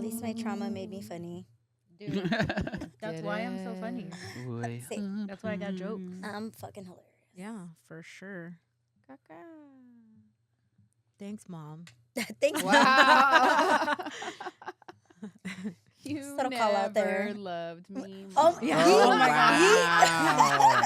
least my trauma made me funny. Dude, that's why I'm so funny. See, That's why I got jokes. I'm fucking hilarious. Yeah, for sure. Caca. Thanks, Mom. Thanks. Wow. You Subtle call out there. never loved me. Oh, Mom. yeah. yeet. Oh my God.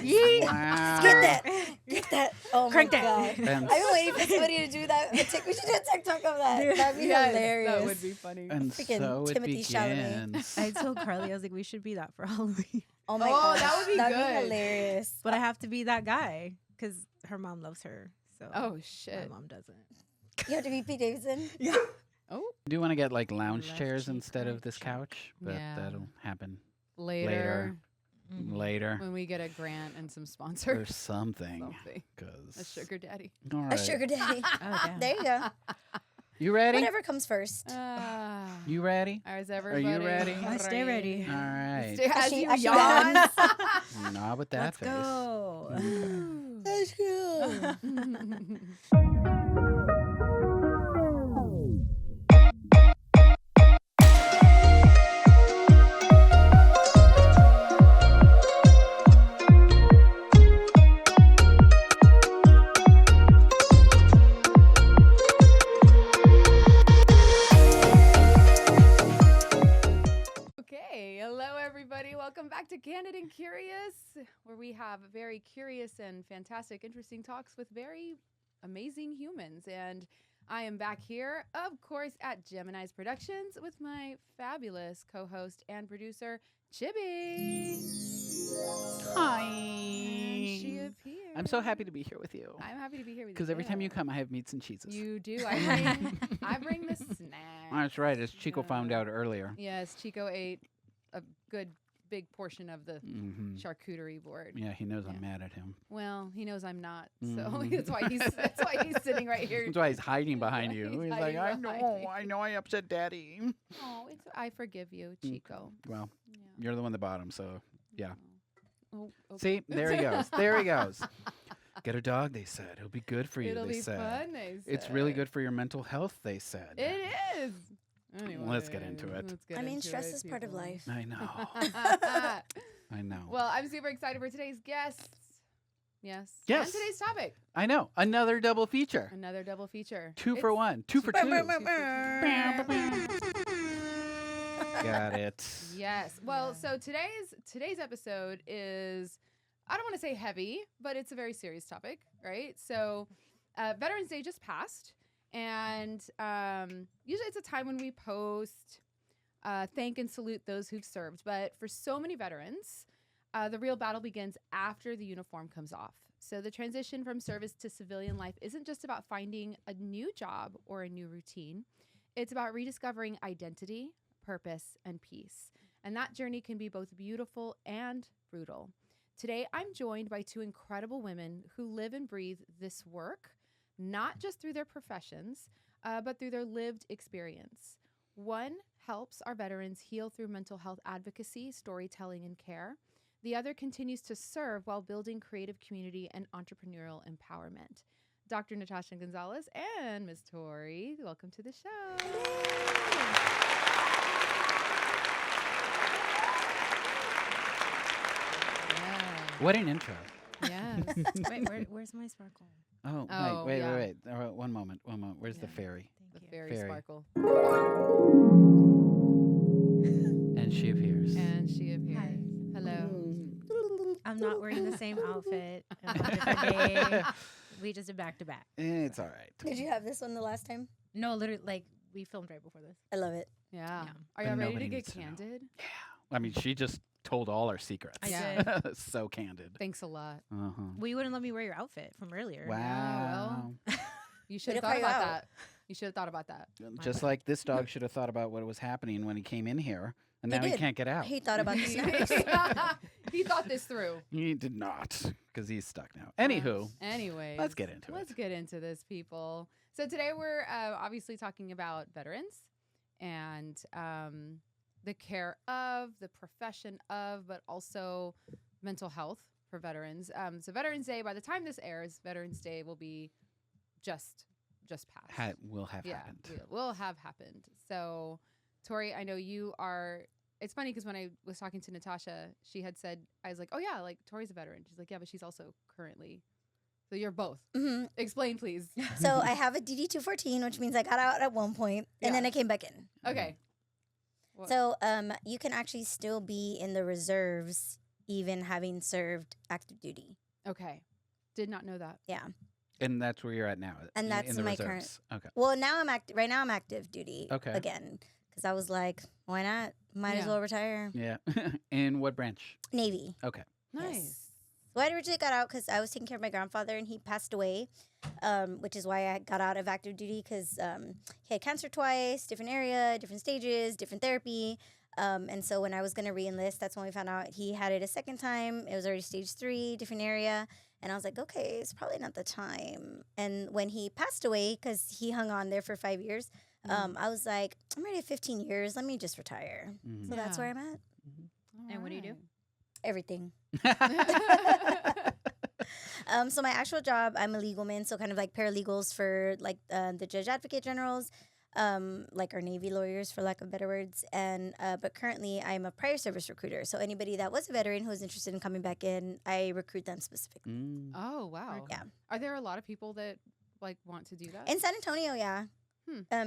Yeet. Wow. Get that. Get that. Oh Crank my that. God. And, I've been waiting for somebody to do that. We should do a TikTok of that. That'd be Yes, hilarious. that would be funny. and Freaking so it Timothy Chalamet. begins. I told Carly, I was like, we should be that for Halloween. Oh my Oh, God. that would be That'd good. be hilarious. But I have to be that guy because her mom loves her. So Oh, my shit. mom doesn't. You have to be Pete Davidson. Yeah. Oh, Do you want to get like lounge Left chairs cheek, instead right of this cheek. couch? But Yeah. that'll happen later. later When we get a grant and some or sponsors. something. Something. Because A sugar daddy. All A right. sugar daddy. Oh, damn. There you go. You ready? Whatever comes first. You ready? Is everybody ready? I stay ready. All right. As she- you as she yawn. Not with that Let's face. go. Let's go. Okay, hello everybody. Welcome back to Candid and Curious, where we have very curious and fantastic, interesting talks with very amazing humans. And I am back here, of course, at Gemini's Productions with my fabulous co-host and producer, Chibi. Hi. And she appeared. I'm so happy to be here with you. I'm happy to be here with you. Because every time you too. come, I have meats and cheeses. You do. I bring the snack. That's right, as Chico found Yeah. out earlier. Yes, Chico ate a good big portion of the Hmm charcuterie board. Yeah, he knows Yeah. I'm mad at him. Well, he knows I'm not, so Mhm. that's why he's sitting right here. That's why he's hiding behind you. He's He's like, hiding I behind know, me." I know I upset Daddy. Oh, I forgive you, Chico. Well, Yeah. you're the one at the bottom, so yeah. Oh, See, there he goes. There he goes. Get a dog, they said. It'll be good for you, It'll they be said. fun. They It's really said. good for your mental health, they said. It is. Anyway, Let's get into it. let's get I mean, into stress it, is part of people. life. I know. I know. Well, I'm super excited for today's guests. Yes. Yes. And today's topic. I know. Another double feature. Another double feature. Two for It's- one. Two for Burr, two. burr, burr, burr. Got it. Yes. Well, Yeah. so today's episode is, I don't want to say heavy, but it's a very serious topic, right? So, Veterans Day just passed, and usually it's a time when we post, thank and salute those who've served. But for so many veterans, the real battle begins after the uniform comes off. So the transition from service to civilian life isn't just about finding a new job or a new routine. It's about rediscovering identity, purpose, and peace. And that journey can be both beautiful and brutal. Today, I'm joined by two incredible women who live and breathe this work, not just through their professions, but through their lived experience. One helps our veterans heal through mental health advocacy, storytelling, and care. The other continues to serve while building creative community and entrepreneurial empowerment. Dr. Natasha Gonzalez and Ms. Tori, welcome to the show. What an intro. Yes. Wait, where's my sparkle? Oh, Oh, wait. yeah. One moment. Where's the Yeah. fairy? The Thank you. fairy Fairy. sparkle. And she appears. And she appears. Hi. Hello. I'm not wearing the same outfit on a different day. We just did back to back. It's all right. Did you have this one the last time? No, literally, like we filmed right before this. I love it. Yeah. Yeah. Are But y'all ready nobody to get needs to know. candid? I mean, she just told all our secrets. I Yeah. did. So candid. Thanks a lot. Uh-huh. Well, you wouldn't let me wear your outfit from earlier. Wow. You should have to thought call you about out. that. You should have thought about that. Just like this dog should have thought about what was happening when he came in here, and He now he did. can't get out. He thought about the snacks. He thought this through. He did not, because he's stuck now. Anywho, Anyways, let's get into Let's it. get into this, people. So today we're obviously talking about veterans and the care of, the profession of, but also mental health for veterans. So Veterans Day, by the time this airs, Veterans Day will be just just passed. Will have happened. Will have happened. So, Tori, I know you are. It's funny because when I was talking to Natasha, she had said, I was like, oh, yeah, like Tori's a veteran. She's like, yeah, but she's also currently. So you're both. Mm-hmm. Explain, please. So I have a DD 214, which means I got out at one point and then I came back in. Okay. What? So you can actually still be in the reserves, even having served active duty. Okay. Did not know that. Yeah. And that's where you're at now. And that's in the my reserves. Okay. Well, now I'm active. Right now I'm active duty. Okay. Again, because I was like, why not? Might as well retire. Yeah. In what branch? Navy. Okay. Nice. Yes. So I originally got out because I was taking care of my grandfather and he passed away, which is why I got out of active duty because he had cancer twice, different area, different stages, different therapy. And so when I was going to re-enlist, that's when we found out he had it a second time. It was already stage 3, different area. And I was like, okay, it's probably not the time. And when he passed away, because he hung on there for 5 years, I was like, I'm ready at 15 years. Let me just retire. Mm-hmm. So that's where I'm at. And what do you do? Everything. So my actual job, I'm a legal man, so kind of like paralegals for like the judge advocate generals, like our Navy lawyers, for lack of better words. And but currently, I'm a prior service recruiter. So anybody that was a veteran who is interested in coming back in, I recruit them specifically. Mm. Oh, wow. Yeah. Are there a lot of people that like want to do that? In San Antonio, yeah.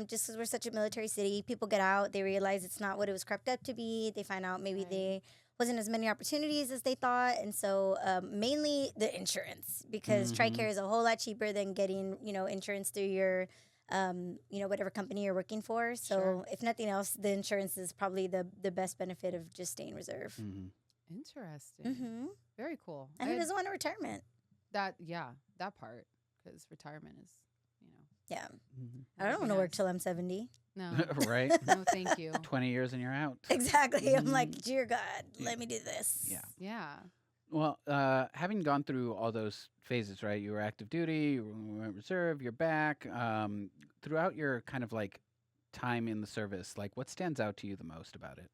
Just because we're such a military city, people get out, they realize it's not what it was cracked up to be. They find out maybe they wasn't as many opportunities as they thought, and so mainly the insurance, because TRICARE is a whole lot cheaper than getting insurance through your whatever company you're working for. So if nothing else, the insurance is probably the best benefit of just staying reserve. Mm-hmm. Interesting. Very cool. And who doesn't want a retirement? That part, because retirement is, Yeah. Mm-hmm. I don't want to work till I'm 70. no, Right? no, thank you. 20 years and you're out. Exactly. I'm like, dear God, let me do this. Yeah. Yeah. Well, having gone through all those phases, right? You were active duty, you went reserve, you're back. Throughout your kind of like time in the service, like what stands out to you the most about it?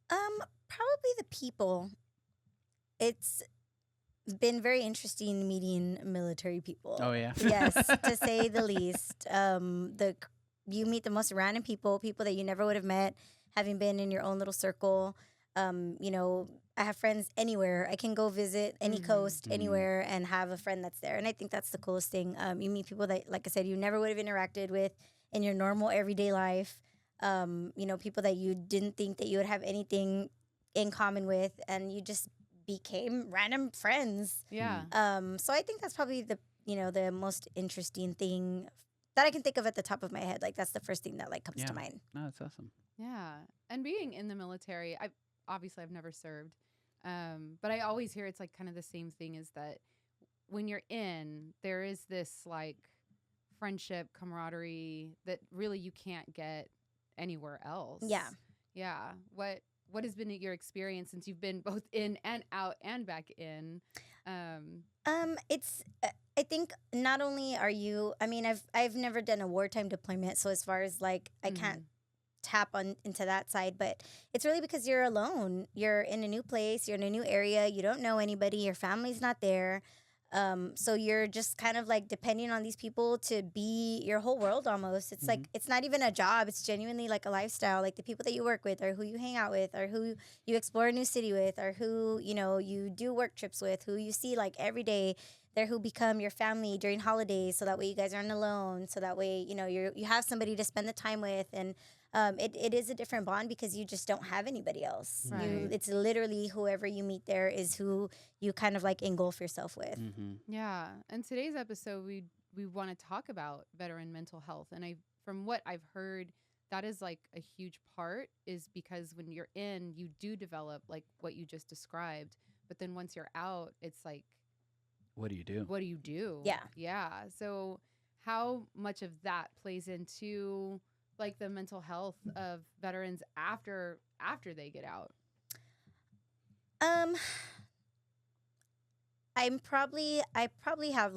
Probably the people. It's been very interesting meeting military people. Oh, yeah? Yes, to say the least. You meet the most random people that you never would have met, having been in your own little circle. I have friends anywhere. I can go visit any coast, anywhere, and have a friend that's there. And I think that's the coolest thing. You meet people that, like I said, you never would have interacted with in your normal everyday life. People that you didn't think that you would have anything in common with, and you just became random friends. Yeah. So I think that's probably the most interesting thing that I can think of at the top of my head. Like that's the first thing that comes to mind. No, that's awesome. Yeah. And being in the military, I've never served. But I always hear it's like kind of the same thing, is that when you're in, there is this like friendship, camaraderie that really you can't get anywhere else. Yeah. Yeah. What has been your experience since you've been both in and out and back in? It's I think not only are you, I've never done a wartime deployment, so as far as I can't tap into that side, but it's really because you're alone. You're in a new place, you're in a new area, you don't know anybody, your family's not there. So you're just kind of depending on these people to be your whole world almost. It's it's not even a job. It's genuinely like a lifestyle. Like the people that you work with or who you hang out with or who you explore a new city with or who, you do work trips with, who you see every day. They're who become your family during holidays. So that way you guys aren't alone. So that way, you have somebody to spend the time with. And it is a different bond because you just don't have anybody else. Right. It's literally whoever you meet there is who you kind of engulf yourself with. Mm-hmm. Yeah. And today's episode, we want to talk about veteran mental health. And from what I've heard, that is a huge part, is because when you're in, you do develop what you just described. But then once you're out, it's what do you do? what do you do? Yeah. Yeah. So how much of that plays into the mental health of veterans after they get out? I probably have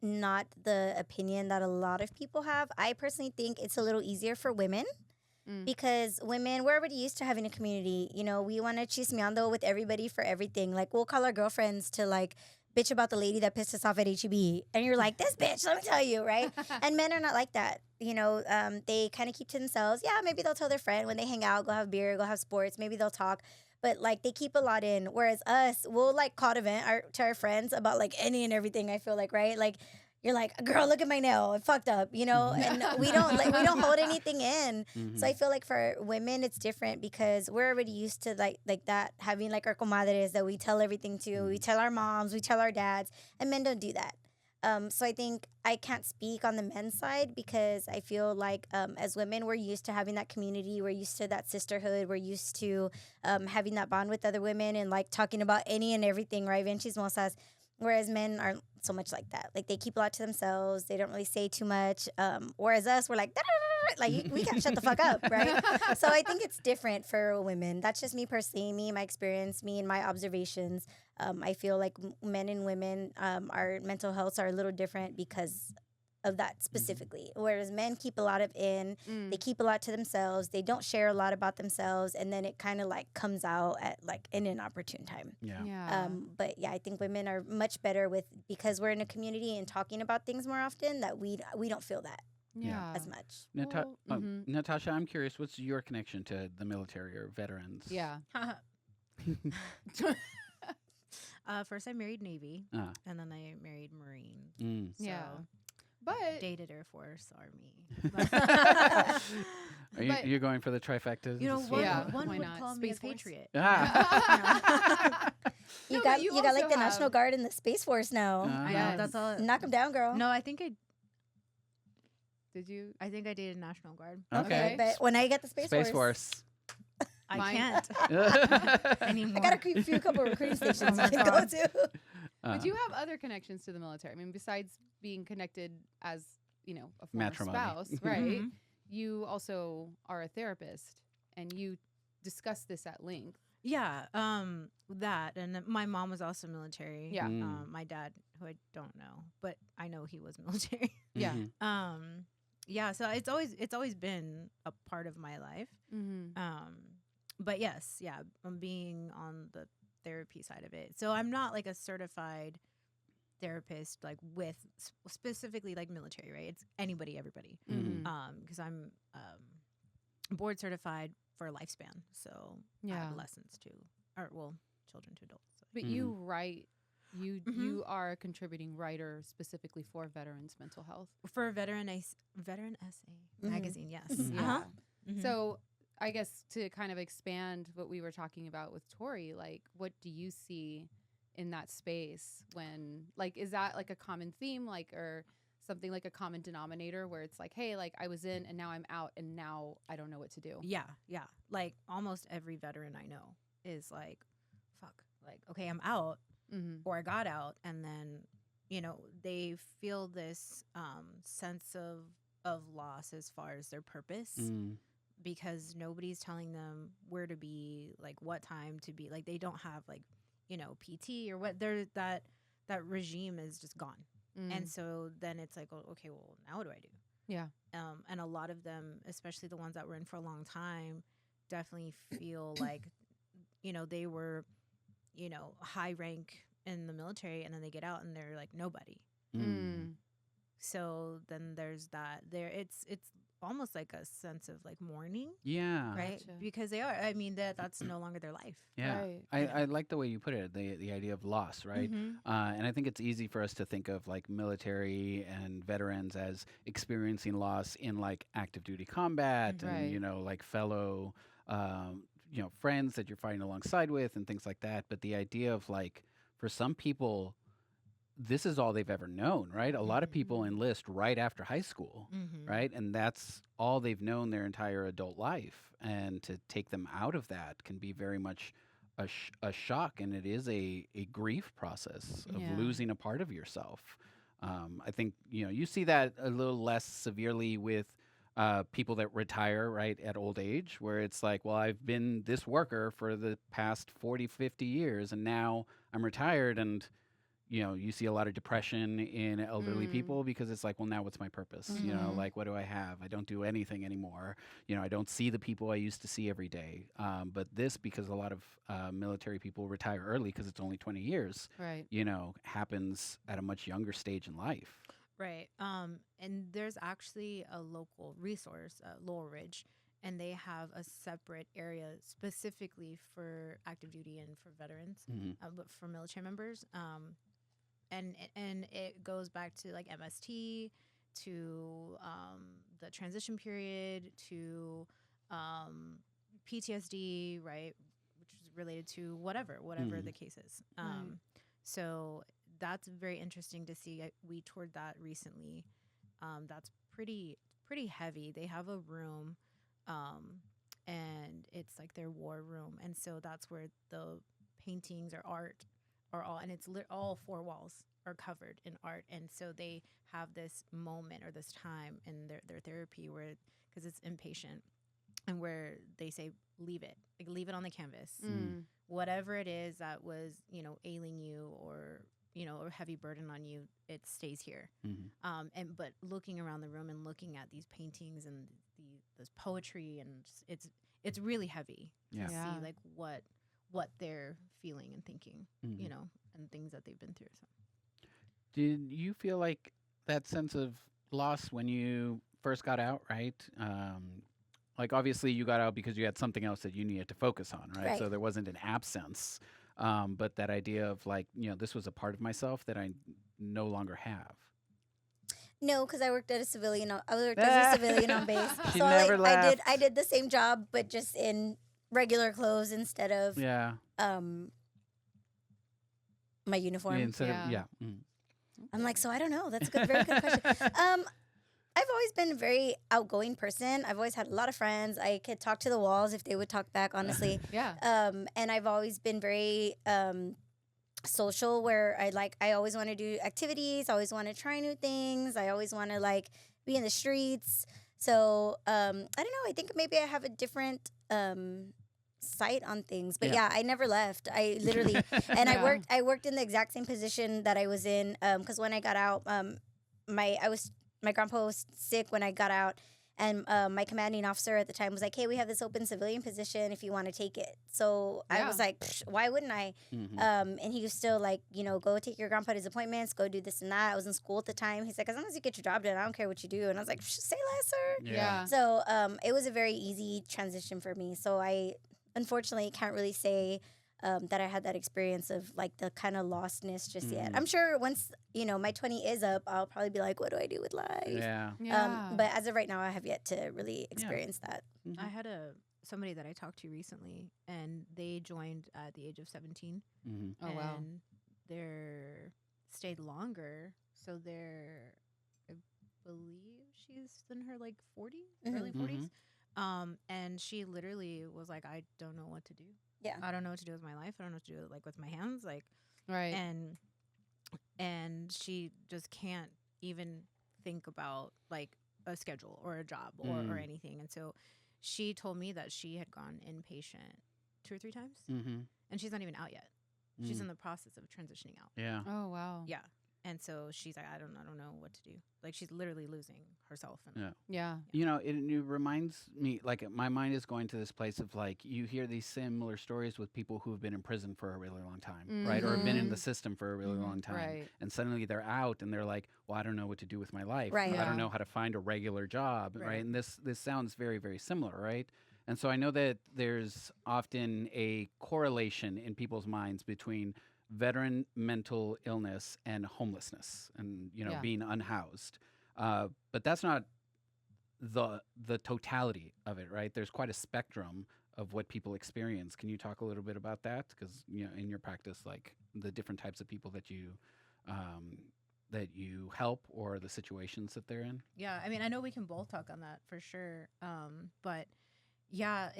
not the opinion that a lot of people have. I personally think it's a little easier for women because women, we're already used to having a community. We want to chismeando with everybody for everything. We'll call our girlfriends to bitch about the lady that pissed us off at HEB, and you're like, this bitch, let me tell you, right? And men are not like that. You know, they kind of keep to themselves. Yeah, maybe they'll tell their friend when they hang out, go have beer, go have sports. Maybe they'll talk. But like they keep a lot in. Whereas us, we'll like call to vent to our friends about like any and everything. I feel like, right? Like you're like, girl, look at my nail, it fucked up, you know. And we don't hold anything in. So I feel like for women, it's different because we're already used to like that, having like our comadres that we tell everything to. We tell our moms, we tell our dads, and men don't do that. So I think I can't speak on the men's side because I feel like as women, we're used to having that community. We're used to that sisterhood. We're used to having that bond with other women and like talking about any and everything, right? Ven chismosas. Whereas men aren't so much like that. Like they keep a lot to themselves. They don't really say too much. Whereas us, we're like, like we can't shut the fuck up, right? So I think it's different for women. That's just me personally, me, my experience, me and my observations. I feel like men and women, our mental healths are a little different because of that specifically. Whereas men keep a lot of in, they keep a lot to themselves. They don't share a lot about themselves, and then it kind of like comes out at like in an opportune time. Yeah. But yeah, I think women are much better with, because we're in a community and talking about things more often, that we don't feel that Yeah. as much. Natasha, I'm curious, what's your connection to the military or veterans? Yeah. First, I married Navy, Ah. and then I married Marine. Mm. So Yeah. But dated Air Force, Army. But- You're going for the trifecta? You know, this one, week? Yeah. one Why would not? call me a Space Force? patriot. Ah. You No, got but you got like also the National have- Guard and the Space Force now. I Yes. know, that's all. Knock them down, girl. No, I think did you? I dated National Guard. Okay. But when I get the Space Force. I Mine- can't I anymore. got a few couple recruiting stations Oh my I can go God. to. But you have other connections to the military. I mean, besides being connected as, you know, a former Matrimony. spouse, right? Mhm. You also are a therapist, and you discuss this at length. Yeah, that, and then my mom was also military. Yeah. My dad, who I don't know, but I know he was military. Yeah. Mhm. Yeah, so it's always been a part of my life. Mm-hmm. But yes, yeah, I'm being on the therapy side of it. So I'm not like a certified therapist, like with specifically like military, right? It's anybody, everybody. Mm-hmm. Because I'm board certified for lifespan, so Yeah. adolescents to, or well, children to adults. So. But Mhm. you write. You Mhm. you are a contributing writer specifically for veterans' mental health. For veteran essay Mhm. magazine, yes. Mhm. Uh-huh. Yeah. So I guess to kind of expand what we were talking about with Tori, like what do you see in that space when, like, is that like a common theme, like, or something like a common denominator where it's like, hey, like I was in and now I'm out and now I don't know what to do. Yeah, yeah. Like almost every veteran I know is like, fuck, like, okay, I'm out Mm-hmm. or I got out, and then, they feel this sense of loss as far as their purpose Mm. because nobody's telling them where to be, like what time to be. Like they don't have like, PT or what. That regime is just gone. And so then it's like, oh, okay, well, now what do I do? Yeah. And a lot of them, especially the ones that were in for a long time, definitely feel like, they were, high rank in the military, and then they get out and they're like nobody. Mm. So then there's that. It's almost like a sense of like mourning, Yeah. right? Gotcha. Because they are. I mean, that's no longer their life. Yeah. Right. I like the way you put it, the idea of loss, right? Mhm. And I think it's easy for us to think of like military and veterans as experiencing loss in like active duty combat Right. and, like fellow, friends that you're fighting alongside with and things like that. But the idea of like, for some people, this is all they've ever known, right? A lot of people enlist right after high school, Mhm. right? And that's all they've known their entire adult life. And to take them out of that can be very much a shock. And it is a grief process of Yeah. losing a part of yourself. I think, you see that a little less severely with people that retire, right, at old age, where it's like, well, I've been this worker for the past 40, 50 years, and now I'm retired, and you see a lot of depression in elderly Mm. people because it's like, well, now what's my purpose? Mhm. Like, what do I have? I don't do anything anymore. I don't see the people I used to see every day. But this, because a lot of military people retire early because it's only 20 years, Right. happens at a much younger stage in life. Right. And there's actually a local resource, Laurel Ridge, and they have a separate area specifically for active duty and for veterans, Mhm. but for military members. And it goes back to like MST, to the transition period, to PTSD, right, which is related to whatever Mhm. the case is. Right. So that's very interesting to see. We toured that recently. That's pretty heavy. They have a room, and it's like their war room, and so that's where the paintings or art are all, and it's all four walls are covered in art, and so they have this moment or this time in their therapy where, because it's inpatient, and where they say leave it, like leave it on the canvas, Mm. whatever it is that was ailing you, or a heavy burden on you, it stays here. Mhm. And but looking around the room and looking at these paintings and this poetry, and it's really heavy Yeah. to Yeah. see like what they're feeling and thinking, Mhm. and things that they've been through. So Did you feel like that sense of loss when you first got out, right? Like, obviously, you got out because you had something else that you needed to focus on, right? Right. So there wasn't an absence. But that idea of like, this was a part of myself that I no longer have. No, because I worked at a civilian. I worked as a civilian on base. She So never I left. did the same job, but just in regular clothes instead of Yeah. my uniform. Instead of, Yeah. yeah. Mm. I'm like, so I don't know. That's a very good question. I've always been a very outgoing person. I've always had a lot of friends. I could talk to the walls if they would talk back, honestly. Yeah. And I've always been very social, where I always want to do activities. I always want to try new things. I always want to like be in the streets. So I don't know. I think maybe I have a different sight on things. But Yeah. yeah, I never left. I literally and Yeah. I worked in the exact same position that I was in, because when I got out, my grandpa was sick when I got out, and my commanding officer at the time was like, "Hey, we have this open civilian position if you want to take it." So I Yeah. was like, "Psh, why wouldn't I?" Mhm. And he was still like, go take your grandpa to his appointments, go do this and that. I was in school at the time. He's like, "As long as you get your job done, I don't care what you do." And I was like, "Say less, sir." Yeah. So it was a very easy transition for me. So I unfortunately can't really say that I had that experience of like the kind of lostness just yet. Mhm. I'm sure once my 20 is up, I'll probably be like, what do I do with life? Yeah. Yeah. But as of right now, I have yet to really experience that. Mhm. I had somebody that I talked to recently, and they joined at the age of 17. Mhm. Oh, wow. And they're stayed longer, so they're, I believe she's in her like 40s, early Mhm. 40s. And she literally was like, I don't know what to do. Yeah. I don't know what to do with my life. I don't know what to do like with my hands, like, Right. and she just can't even think about like a schedule or a job or Mm. anything. And so she told me that she had gone inpatient 2 or 3 times, Mhm. and she's not even out yet. She's Mm. in the process of transitioning out. Yeah. Oh, wow. Yeah. And so she's like, I don't know what to do. Like, she's literally losing herself. And Yeah. Yeah. It reminds me, like, my mind is going to this place of like, you hear these similar stories with people who have been in prison for a really long time, right? Or have been in the Mhm. system for a really Mhm. long time. Right. And suddenly they're out and they're like, well, I don't know what to do with my life. Right. I Yeah. don't know how to find a regular job, right? Right. And this sounds very, very similar, right? And so I know that there's often a correlation in people's minds between veteran mental illness and homelessness and, Yeah. being unhoused. But that's not the totality of it, right? There's quite a spectrum of what people experience. Can you talk a little bit about that? Because in your practice, like the different types of people that you help or the situations that they're in. yeah, I mean, I know we can both talk on that for sure. But yeah,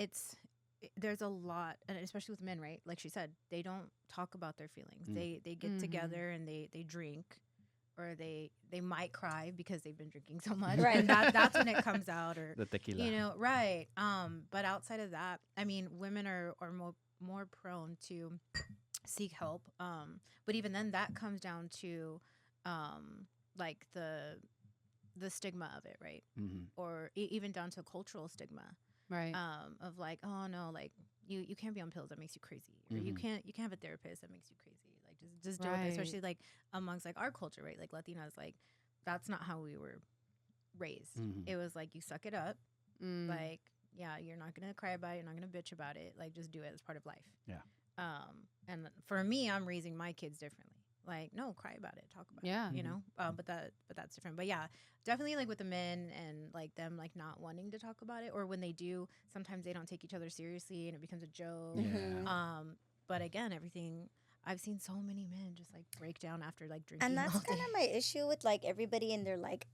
there's a lot, and especially with men, right? Like she said, they don't talk about their feelings. Mm. They get Mhm. together and they drink, or they might cry because they've been drinking so much. Right. And that's when it comes out, or The tequila. right. But outside of that, I mean, women are more prone to seek help. But even then, that comes down to like the stigma of it, right? Mm-hmm. Or even down to cultural stigma, Right. of like, oh no, like you can't be on pills, that makes you crazy, or Mhm. you can't have a therapist, that makes you crazy. Like just deal with it, Right. especially like amongst like our culture, right? Like Latinas, like that's not how we were raised. Mhm. It was like you suck it up, Mm. like yeah, you're not gonna cry about it, you're not gonna bitch about it, like just do it as part of life. Yeah. And for me, I'm raising my kids differently. Like, no, cry about it, talk about Yeah. it, you Mhm. know. But that's different. But yeah, definitely like with the men and like them like not wanting to talk about it, or when they do, sometimes they don't take each other seriously and it becomes a joke. Mhm. Yeah. But again, everything I've seen so many men just like break down after like drinking And that's all kind day. of my issue with like everybody and their like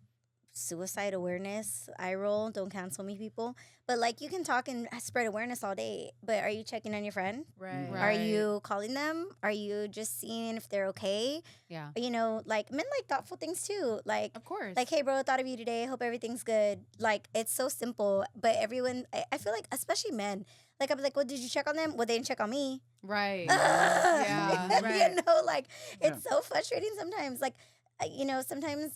suicide awareness. I roll, don't cancel me, people. But like you can talk and spread awareness all day, but are you checking on your friend? Right. Right. Are you calling them? Are you just seeing if they're okay? Yeah. You know, like men like thoughtful things too. Of course. Like, hey, bro, thought of you today. Hope everything's good. Like, it's so simple. But everyone, I feel like, especially men, like, I'm like, well, did you check on them? Well, they didn't check on me. Right. Yeah. Right. You know, like, it's so frustrating sometimes. Like, you know, sometimes,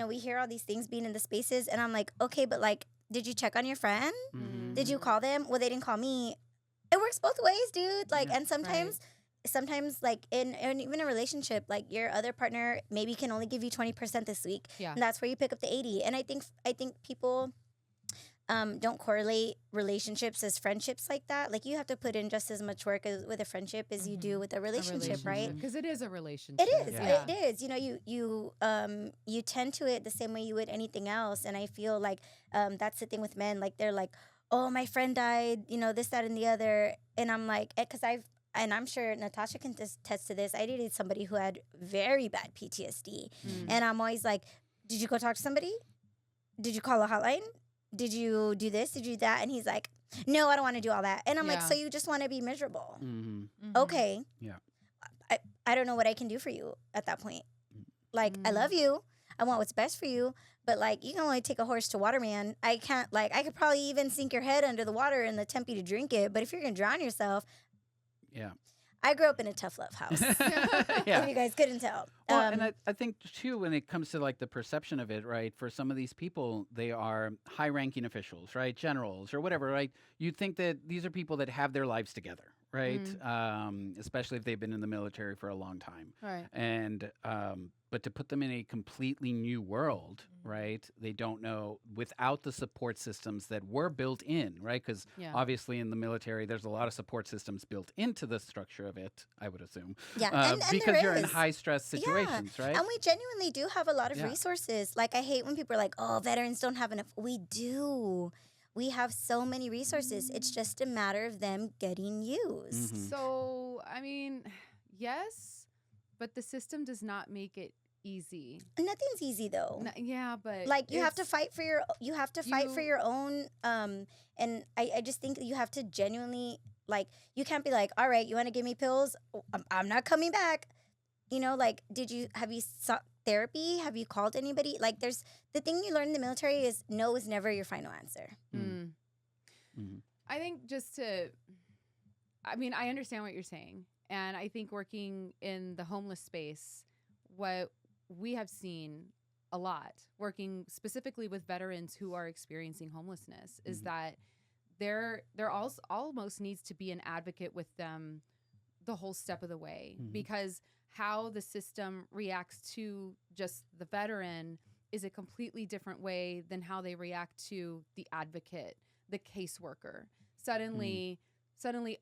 we hear all these things being in the spaces, and I'm like, okay, but like, did you check on your friend? Mhm. Did you call them? Well, they didn't call me. It works both ways, dude. Like, Yeah. and sometimes like in even a relationship, like your other partner maybe can only give you 20% this week, Yeah. and that's where you pick up the 80. And I think people don't correlate relationships as friendships like that. Like you have to put in just as much work with a friendship as you do with a relationship, right? Because it is a relationship. It is. Yeah. It is. You know, you tend to it the same way you would anything else. And I feel like that's the thing with men. Like they're like, oh, my friend died. You know, this, that, and the other. And I'm like, because I'm sure Natasha can attest to this. I dated somebody who had very bad PTSD, Mm. and I'm always like, did you go talk to somebody? Did you call a hotline? Did you do this? Did you do that? And he's like, no, I don't want to do all that. And I'm like, Yeah. so you just want to be miserable? Mhm. Okay. Yeah. I don't know what I can do for you at that point. Like, I Mm. love you. I want what's best for you. But like, you can only take a horse to water, man. I can't, like, I could probably even sink your head under the water in the Tempe to drink it. But if you're going to drown yourself, Yeah. I grew up in a tough love house. If Yeah. you guys couldn't tell. Well, and I think too, when it comes to like the perception of it, right? For some of these people, they are high-ranking officials, right? Generals or whatever, right? You think that these are people that have their lives together, right? Especially if they've been in the military for a long time, Right. and but to put them in a completely new world, right? They don't know without the support systems that were built in, right? Because Yeah. obviously in the military, there's a lot of support systems built into the structure of it. I would assume. Yeah, and Because there you're in is. high stress situations, right? And we genuinely do have a lot of Yeah. resources. Like, I hate when people are like, oh, veterans don't have enough. We do. We have so many resources. It's just a matter of them getting used. Mhm. So, I mean, yes, but the system does not make it easy. Nothing's easy though. Yeah, but Like you have to it's- fight for You- your own and I just think that you have to genuinely, like, you can't be like, all right, you want to give me pills? I'm not coming back. You know, like, have you sought therapy? Have you called anybody? Like, there's the thing you learn in the military is no is never your final answer. Mm. Mhm. I think I mean, I understand what you're saying. And I think working in the homeless space, what we have seen a lot, working specifically with veterans who are experiencing homelessness, is that there also almost needs to be an advocate with them the whole step of the way, because how the system reacts to just the veteran is a completely different way than how they react to the advocate, the caseworker. Suddenly,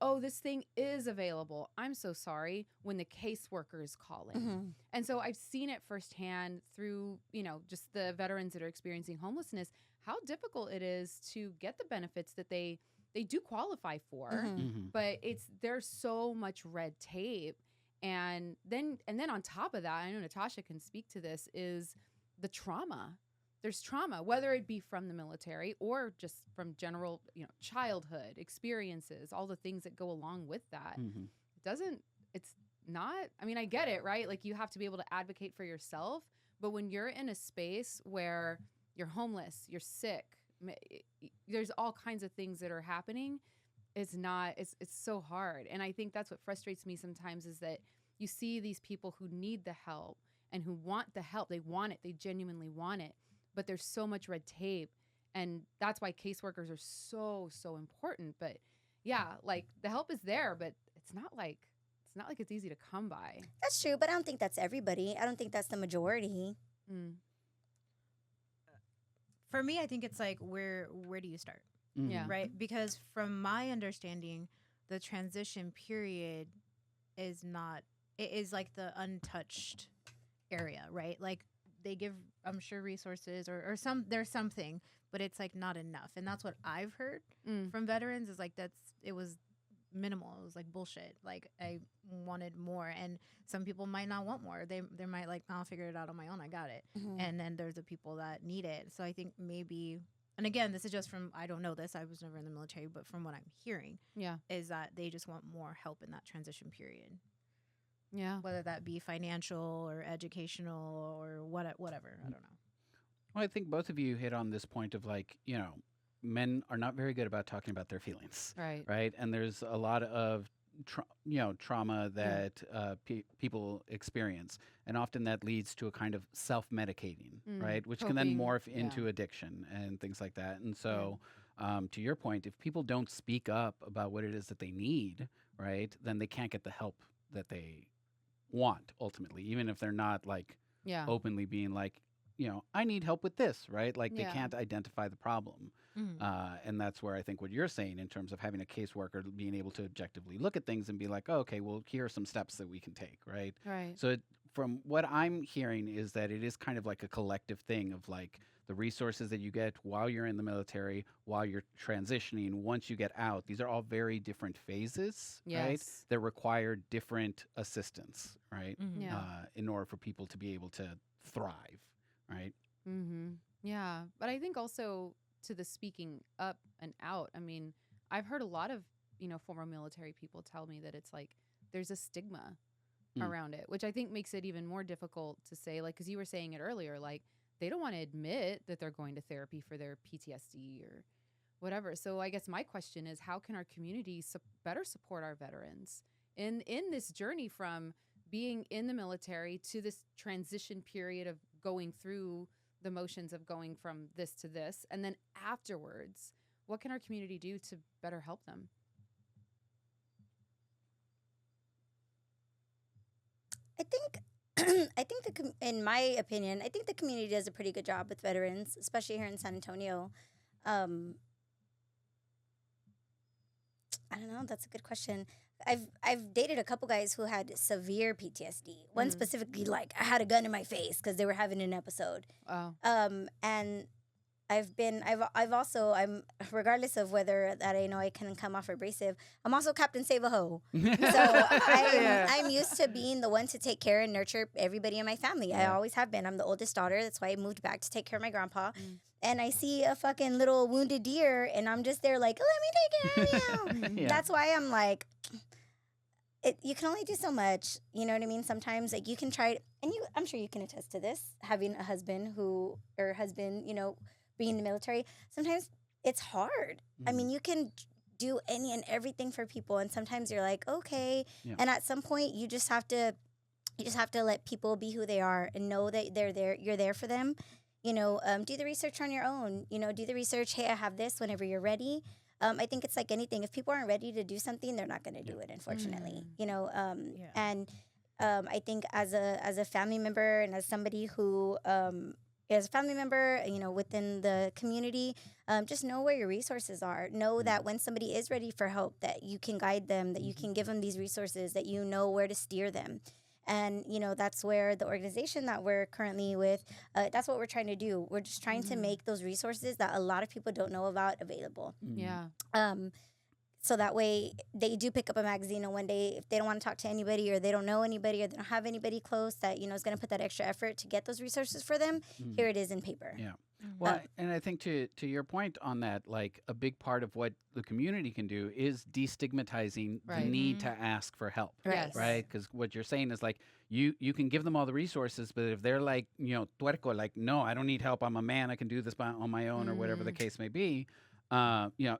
oh, this thing is available. I'm so sorry, when the caseworker is calling. And so I've seen it firsthand through, just the veterans that are experiencing homelessness, how difficult it is to get the benefits that they do qualify for. Mhm. But there's so much red tape. And then on top of that, I know Natasha can speak to this, is the trauma. There's trauma, whether it be from the military or just from general, childhood experiences, all the things that go along with that. Mhm. It's not, I mean, I get it, right? Like, you have to be able to advocate for yourself. But when you're in a space where you're homeless, you're sick, there's all kinds of things that are happening, it's not, it's so hard. And I think that's what frustrates me sometimes is that you see these people who need the help and who want the help. They want it. They genuinely want it. But there's so much red tape. And that's why caseworkers are so, so important. But yeah, like the help is there, but it's not like it's easy to come by. That's true, but I don't think that's everybody. I don't think that's the majority. Mm. For me, I think it's like where do you start? Yeah. Right? Because from my understanding, the transition period is not, it is like the untouched area, right? Like they give, I'm sure, resources or there's something, but it's like not enough. And that's what I've heard from veterans is like it was minimal. It was like bullshit. Like I wanted more, and some people might not want more. They might like, I'll figure it out on my own. I got it. And then there's the people that need it. So I think maybe, and again, this is just from, I don't know this, I was never in the military, but from what I'm hearing, is that they just want more help in that transition period. Yeah. Whether that be financial or educational or whatever. I don't know. Well, I think both of you hit on this point of like, men are not very good about talking about their feelings. Right. Right. And there's a lot of, trauma that people experience. And often that leads to a kind of self-medicating, right? Which can then Coping, morph into addiction and things like that. And so to your point, if people don't speak up about what it is that they need, right, then they can't get the help that they want ultimately, even if they're not like openly being like, I need help with this, right? Like they can't identify the problem. And that's where I think what you're saying in terms of having a caseworker being able to objectively look at things and be like, oh, okay, well, here are some steps that we can take, right? Right. So from what I'm hearing is that it is kind of like a collective thing of like the resources that you get while you're in the military, while you're transitioning, once you get out. These are all very different phases, right? That require different assistance, right? In order for people to be able to thrive, right? Yeah. But I think also to the speaking up and out, I mean, I've heard a lot of, former military people tell me that it's like there's a stigma around it, which I think makes it even more difficult to say, like, because you were saying it earlier, like they don't want to admit that they're going to therapy for their PTSD or whatever. So I guess my question is, how can our community better support our veterans in this journey from being in the military to this transition period of going through the motions of going from this to this, and then afterwards, what can our community do to better help them? I think in my opinion, I think the community does a pretty good job with veterans, especially here in San Antonio. I don't know. That's a good question. I've dated a couple guys who had severe PTSD. One specifically, like, I had a gun in my face because they were having an episode. Oh. And I'm regardless of whether that I know I can come off abrasive, I'm also Captain Save a Ho. So I'm used to being the one to take care and nurture everybody in my family. I always have been. I'm the oldest daughter. That's why I moved back to take care of my grandpa. And I see a fucking little wounded deer, and I'm just there like, let me take care of you. That's why I'm like, you can only do so much. You know what I mean? Sometimes like you can try, and I'm sure you can attest to this, having a husband being in the military. Sometimes it's hard. I mean, you can do any and everything for people, and sometimes you're like, okay. And at some point, you just have to let people be who they are and know that they're there. You're there for them. Do the research on your own. Do the research. Hey, I have this whenever you're ready. I think it's like anything. If people aren't ready to do something, they're not going to do it, unfortunately. And I think as a family member and as somebody who as a family member, within the community, just know where your resources are. Know that when somebody is ready for help, that you can guide them, that you can give them these resources, that you know where to steer them. And, that's where the organization that we're currently with, that's what we're trying to do. We're just trying to make those resources that a lot of people don't know about available. Yeah. So that way they do pick up a magazine, and one day if they don't want to talk to anybody or they don't know anybody or they don't have anybody close that, is going to put that extra effort to get those resources for them, here it is in paper. Yeah. Well, and I think to your point on that, like a big part of what the community can do is destigmatizing the need to ask for help, right? Because what you're saying is like you can give them all the resources, but if they're like, tuerco, like, no, I don't need help. I'm a man. I can do this on my own or whatever the case may be.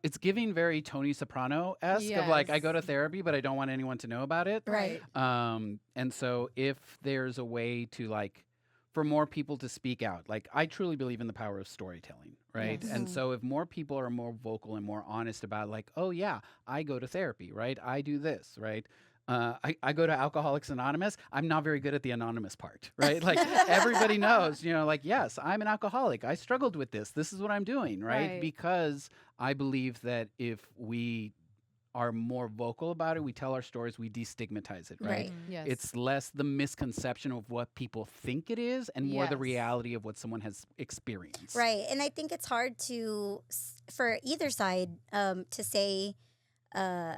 it's giving very Tony Soprano-esque of like, I go to Yes. therapy, but I don't want anyone to know about it. Right. And so if there's a way to like, for more people to speak out, like I truly believe in the power of storytelling, right? Yes. And Mhm. so if more people are more vocal and more honest about like, oh yeah, I go to therapy, right? I do this, right? I go to Alcoholics Anonymous. I'm not very good at the anonymous part, right? Like everybody knows, like, yes, I'm an alcoholic. I struggled with this. This is what I'm doing, right? Right. Because I believe that if we are more vocal about it, we tell our stories, we destigmatize it, right? Right. Yes. It's less the misconception of what people think it is and more the Yes. reality of what someone has experienced. Right. And I think it's hard for either side to say uh,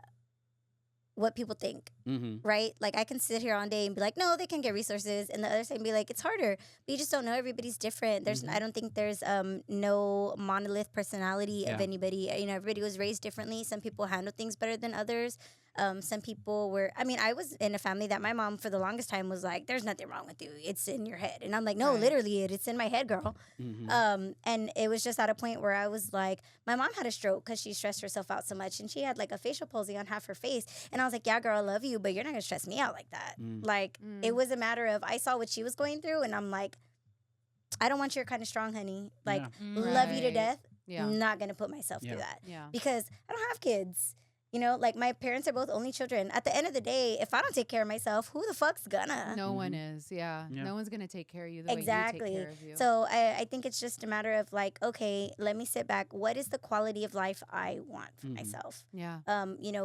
what people think, Mm-hmm. right? Like I can sit here all day and be like, no, they can get resources, and the other side be like, it's harder. But you just don't know. Everybody's different. Mhm. I don't think there's no monolith personality of Yeah. anybody. Everybody was raised differently. Some people handle things better than others. Some people were. I mean, I was in a family that my mom for the longest time was like, "There's nothing wrong with you. It's in your head," and I'm like, "No, Right. literally, it's in my head, girl." Mm-hmm. And it was just at a point where I was like, my mom had a stroke because she stressed herself out so much, and she had like a facial palsy on half her face, and I was like, "Yeah, girl, I love you, but you're not gonna stress me out like that." Mm. Like Mm. it was a matter of I saw what she was going through, and I'm like, I don't want your kind of strong, honey. Like Yeah. love you to Right. death. Yeah. Not gonna put myself Yeah. through that Yeah. because I don't have kids. Like my parents are both only children. At the end of the day, if I don't take care of myself, who the fuck's gonna? No one Mhm. is. Yeah. Yeah. No one's gonna take care of you the way you Exactly. take care of you. So I think it's just a matter of like, okay, let me sit back. What is the quality of life I want for Mhm. myself? yeah.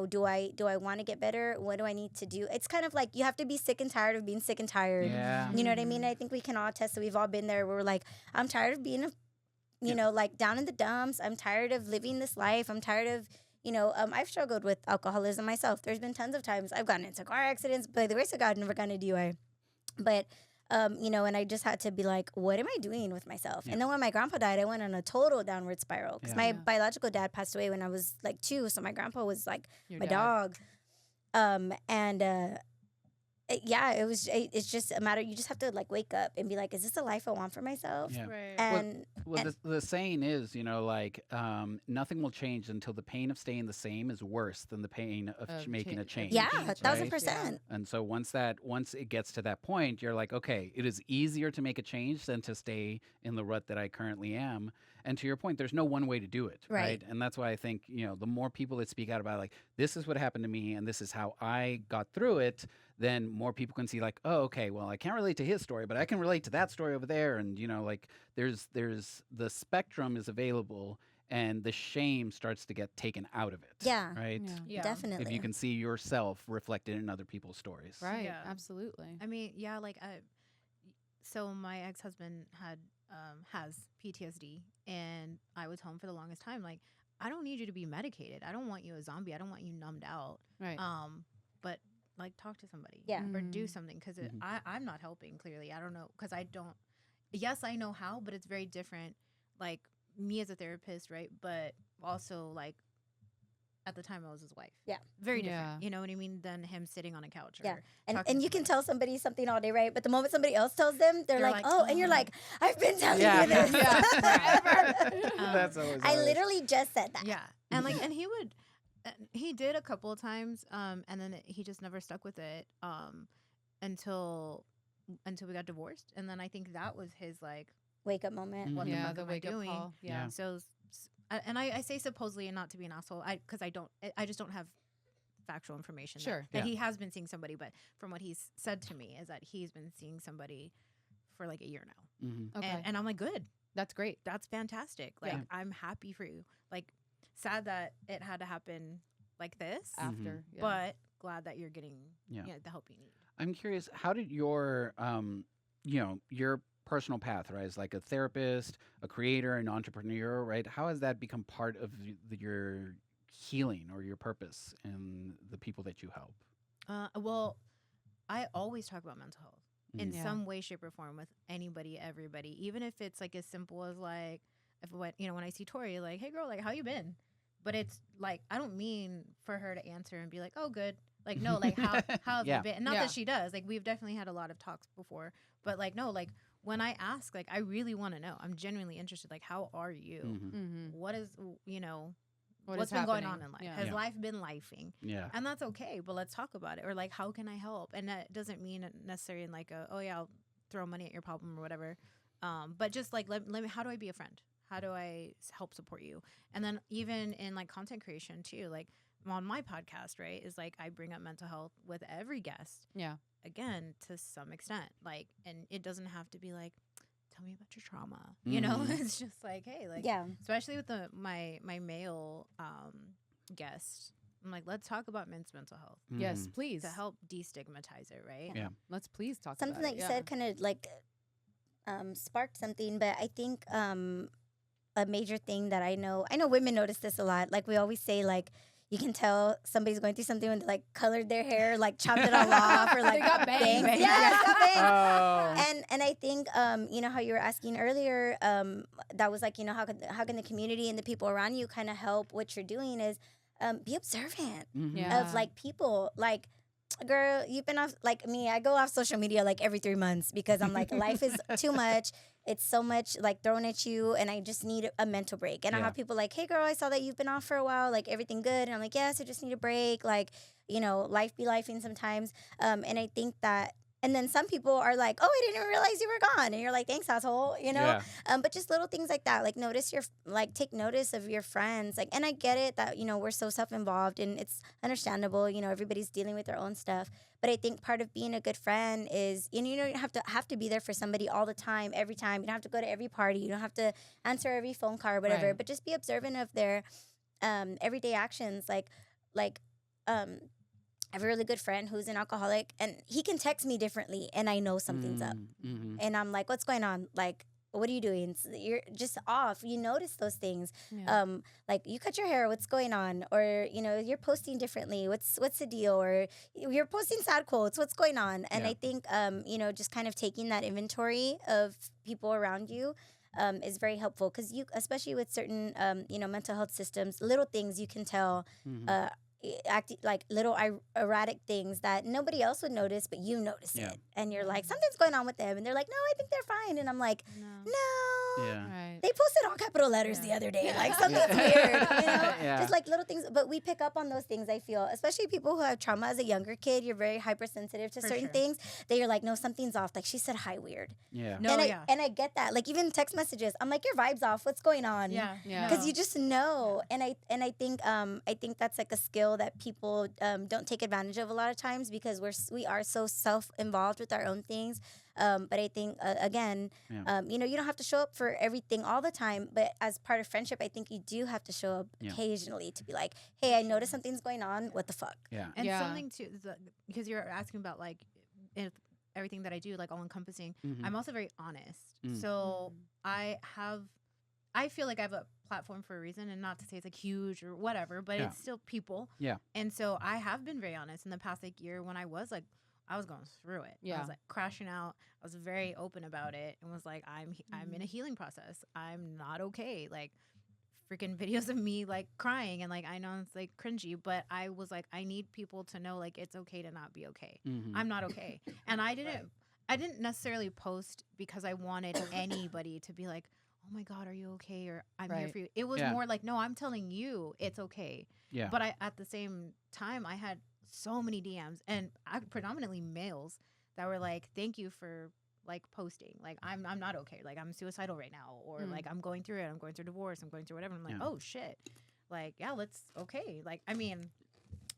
Do I want to get better? What do I need to do? It's kind of like you have to be sick and tired of being sick and tired. Yeah. You know what I mean? I think we can all attest that we've all been there where we're like, I'm tired of being like down in the dumps. I'm tired of living this life. I'm tired of, I've struggled with alcoholism myself. There's been tons of times I've gotten into car accidents, but by the grace of God, never gotten a DUI. But, and I just had to be like, what am I doing with myself? Yeah. And then when my grandpa died, I went on a total downward spiral because Yeah. my Yeah. biological dad passed away when I was like 2. So my grandpa was like Your my dad. dog. It's just a matter. You just have to like wake up and be like, is this a life I want for myself? Yeah. Right. And Well, and- the saying is, nothing will change until the pain of staying the same is worse than the pain of Of making a cha- change. yeah, change, 1,000%. And so once it gets to that point, you're like, okay, it is easier to make a change than to stay in the rut that I currently am. And to your point, there's no one way to do it, Right. right? And that's why I think, the more people that speak out about like, this is what happened to me and this is how I got through it, then more people can see like, oh, okay, well, I can't relate to his story, but I can relate to that story over there. And, like there's the spectrum is available and the shame starts to get taken out of it. Yeah. Right? Yeah. Yeah. Definitely. If you can see yourself reflected in other people's stories. Right. Yeah. Absolutely. I mean, yeah, so my ex-husband has PTSD, and I was home for the longest time. Like, I don't need you to be medicated. I don't want you a zombie. I don't want you numbed out. Right. But like, talk to somebody. Yeah. Or do Mhm. something because Mhm. I'm not helping. Clearly, I don't know because I don't. Yes, I know how, but it's very different. Like me as a therapist, right? But also like. At the time, I was his wife. Yeah. Very different. Yeah. You know what I mean? Than him sitting on a couch. Yeah. Or And talking and to you can somebody. tell somebody something all day, right? But the moment somebody else tells them, they're You're like, like, oh, and you're "Oh." like, I've been telling Yeah. you this. Yeah. Forever. That's always I always- literally just said that. Yeah, and like, and he did a couple of times, and then he just never stuck with it, until we got divorced, and then I think that was his like, Wake up moment. what the Yeah. fuck The am I wake up doing? call. Yeah. Yeah. So, and I say supposedly and not to be an asshole, because I just don't have factual information. Sure. that Yeah. he has been seeing somebody, but from what he's said to me is that he's been seeing somebody for like a year now, Mhm. Okay. and I'm like, good. That's great. That's fantastic. Like, Yeah. I'm happy for you. Like, sad that it had to happen like this, After. Yeah. but glad that you're getting Yeah. the help you need. I'm curious, how did your your personal path, right, as like a therapist, a creator, an entrepreneur, right? How has that become part of your healing or your purpose and the people that you help? Well, I always talk about mental health in Yeah. some way, shape, or form with anybody, everybody, even if it's like as simple as like, when I see Tori, like, hey girl, like, how you been? But it's like, I don't mean for her to answer and be like, oh, good. Like, no, like, how have Yeah. you been? And not Yeah. that she does. Like, we've definitely had a lot of talks before, but like, no, like, when I ask, like, I really want to know. I'm genuinely interested. Like, how are you? Mm-hmm. What is, you know, What what's is been going happening? on in life? Yeah. Has Yeah. life been lifing? Yeah. And that's okay, but let's talk about it. Or like, how can I help? And that doesn't mean it necessarily in like a, oh yeah, I'll throw money at your problem or whatever. But just like, let me, how do I be a friend? How do I help support you? And then even in like content creation too, like on my podcast, right, is like I bring up mental health with every guest. Yeah. Again, to some extent, like, and it doesn't have to be like, tell me about your trauma. You know, it's just like, hey, like, Yeah. especially with my male guest, I'm like, let's talk about men's mental health Yes, please. to help destigmatize it, right? Yeah. Let's please talk Something about that you it. said kind of like sparked something, but I think a major thing that I know women notice this a lot. Like we always say, like you can tell somebody's going through something when they like colored their hair, like chopped it all off, or like They got bangs. Yeah, Yeah. they got bangs. Oh. And I think you know how you were asking earlier, that was like, you know, how can the community and the people around you kind of help what you're doing is be observant Yeah. of like people. Like, girl, you've been off, like me, I go off social media like every 3 months because I'm like, life is too much. It's so much like thrown at you, and I just need a mental break. And I Yeah. have people like, hey girl, I saw that you've been off for a while, like everything good? And I'm like, yes, I just need a break. Like, you know, life be lifing sometimes. And I think that, and then some people are like, oh, I didn't even realize you were gone. And you're like, thanks, asshole, you know? Yeah. But just little things like that, like take notice of your friends. Like, and I get it that, you know, we're so self-involved and it's understandable, you know, everybody's dealing with their own stuff. But I think part of being a good friend is, you know, you don't have to be there for somebody all the time, every time. You don't have to go to every party. You don't have to answer every phone call or whatever, Right. but just be observant of their everyday actions. I have a really good friend who's an alcoholic, and he can text me differently, and I know something's up. And I'm like, what's going on? Like, what are you doing? You're just off. You notice those things. Yeah. Like you cut your hair. What's going on? Or, you know, you're posting differently. What's the deal? Or you're posting sad quotes. What's going on? And Yeah. I think, you know, just kind of taking that inventory of people around you is very helpful, because you, especially with certain, you know, mental health systems, little things you can tell, acting like little erratic things that nobody else would notice, but you notice Yeah. it, and you're like, something's going on with them, and they're like, no, I think they're fine, and I'm like, no, Yeah. Right. they posted all capital letters the other day, like something's weird, you know? Yeah. Just like little things, but we pick up on those things. I feel, especially people who have trauma as a younger kid, you're very hypersensitive to For certain sure. things that you're like, no, something's off. Like she said, hi, weird. Yeah. No, and yeah. I get that. Like even text messages, I'm like, your vibe's off. What's going on? Yeah. Yeah. Because you just know. And I think that's like a skill that people don't take advantage of a lot of times, because we are so self-involved with our own things. But I think again, Yeah. you know, you don't have to show up for everything all the time, but as part of friendship, I think you do have to show up Yeah. occasionally to be like, hey, I noticed something's going on. What the fuck? Yeah. And Yeah. something too, because you're asking about like if everything that I do, like all encompassing. I'm also very honest. So I feel like I have a platform for a reason, and not to say it's like huge or whatever, but Yeah. it's still people. Yeah. And so I have been very honest in the past like year when I was going through it. I Yeah. was like crashing out. I was very open about it and was like, I'm in a healing process. I'm not okay. Like freaking videos of me like crying, and like I know it's like cringy, but I was like, I need people to know like it's okay to not be okay. I'm not okay. And I didn't necessarily post because I wanted anybody to be like, oh my God, are you okay? Or I'm here Right. for you. It was Yeah. more like, no, I'm telling you it's okay. Yeah. But at the same time, I had so many DMs, and predominantly males that were like, thank you for like posting. Like I'm not okay. Like I'm suicidal right now, or like I'm going through it. I'm going through divorce. I'm going through whatever. I'm like, Yeah. oh shit. Like, yeah, okay. Like, I mean,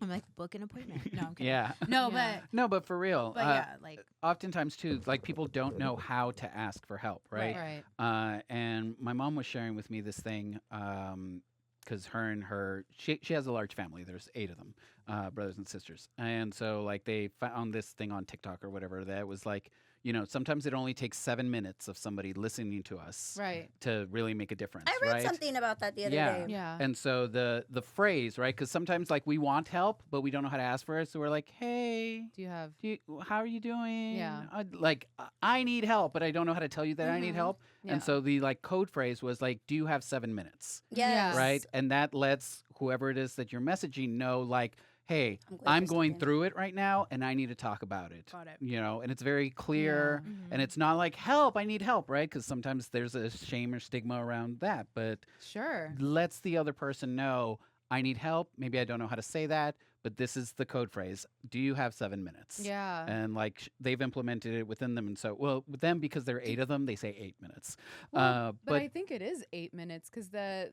I'm like, book an appointment. No, I'm kidding. Yeah. No, Yeah. No, but for real. but yeah, like Oftentimes too, like people don't know how to ask for help, right? Right. And my mom was sharing with me this thing, because she has a large family. There's 8 of them, brothers and sisters, and so like they found this thing on TikTok or whatever that was like, you know, sometimes it only takes 7 minutes of somebody listening to us Right. to really make a difference. I read right? something about that the other Yeah. day. Yeah. And so the phrase, right? Because sometimes like we want help, but we don't know how to ask for it. So we're like, hey, Do you have? how are you doing? Yeah. I need help, but I don't know how to tell you that I need Mhm. help. Yeah. And so the like code phrase was like, do you have 7 minutes? Yes. Yes. Right. And that lets whoever it is that you're messaging know like, hey, I'm I'm through going something. through it right now and I need to talk about it. Got it. And it's very clear and it's not like help, I need help, right? Because sometimes there's a shame or stigma around that, but Sure. lets the other person know I need help. Maybe I don't know how to say that, but this is the code phrase. Do you have 7 minutes? Yeah. And like they've implemented it within them. And so, well, with them, because there are 8 of them, they say 8 minutes. Well, but I think it is 8 minutes because that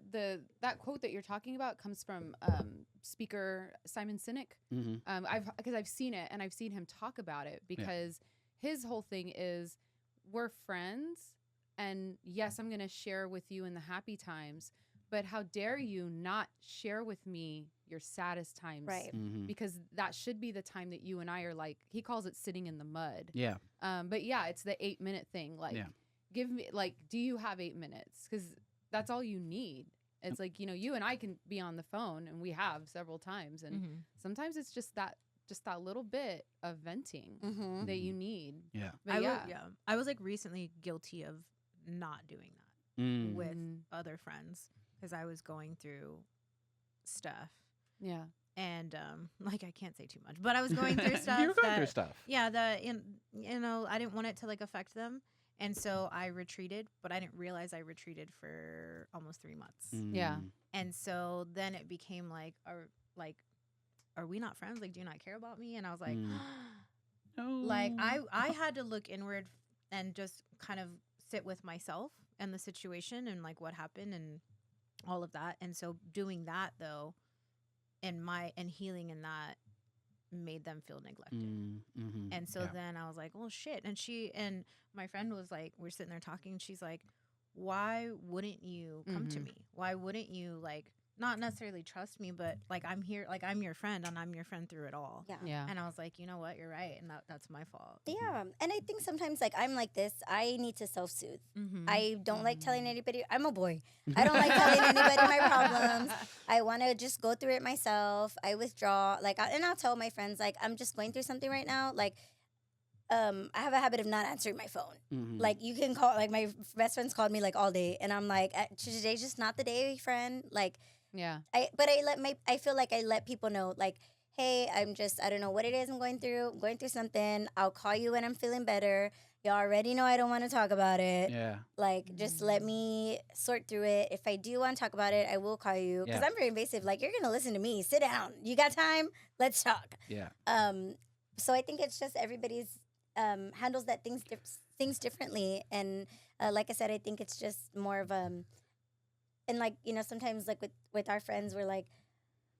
quote that you're talking about comes from speaker Simon Sinek. Mhm. I've seen it and I've seen him talk about it because his whole thing is we're friends and yes, I'm going to share with you in the happy times, but how dare you not share with me your saddest times? Right. Mhm. Because that should be the time that you and I are like, he calls it sitting in the mud. Yeah. But yeah, it's the 8-minute thing. Like, Yeah. give me, like, do you have 8 minutes? Because that's all you need. It's like, you and I can be on the phone and we have several times. And sometimes it's just that little bit of venting Mm-hmm. that you need. Yeah. But I was like recently guilty of not doing that Mm. with Mm. other friends because I was going through stuff. Yeah. And like I can't say too much, but I was going through stuff. You were going that, through stuff. Yeah, I didn't want it to like affect them, and so I retreated. But I didn't realize I retreated for almost 3 months. Yeah. Mm. And so then it became like, are we not friends? Like, do you not care about me? And I was like, Mm. No. like I had to look inward and just kind of sit with myself and the situation and like what happened and all of that. And so doing that though, and healing in that made them feel neglected. Mhm. And so Yeah. then I was like, well, shit. And my friend was like, we're sitting there talking. And she's like, why wouldn't you come to Mhm. me? Why wouldn't you like not necessarily trust me, but like I'm here, like I'm your friend and I'm your friend through it all. Yeah. Yeah. And I was like, you know what? You're right. And that's my fault. Yeah. And I think sometimes, like, I'm like this. I need to self soothe. Mm-hmm. I don't like telling anybody. I'm a boy. I don't like telling anybody my problems. I want to just go through it myself. I withdraw. Like, and I'll tell my friends, like, I'm just going through something right now. Like, I have a habit of not answering my phone. Mhm. Like, you can call, like, my best friends called me, like, all day. And I'm like, today's just not the day, friend. Like, Yeah. I feel like I let people know, like, hey, I don't know what it is I'm going through. I'm going through something. I'll call you when I'm feeling better. You already know I don't want to talk about it. Yeah. Like, just let me sort through it. If I do want to talk about it, I will call you. Because Yeah. I'm very invasive. Like, you're going to listen to me. Sit down. You got time? Let's talk. Yeah. So I think it's just everybody's handles that things differently. And like I said, I think it's just more of and like, sometimes like with our friends, we're like,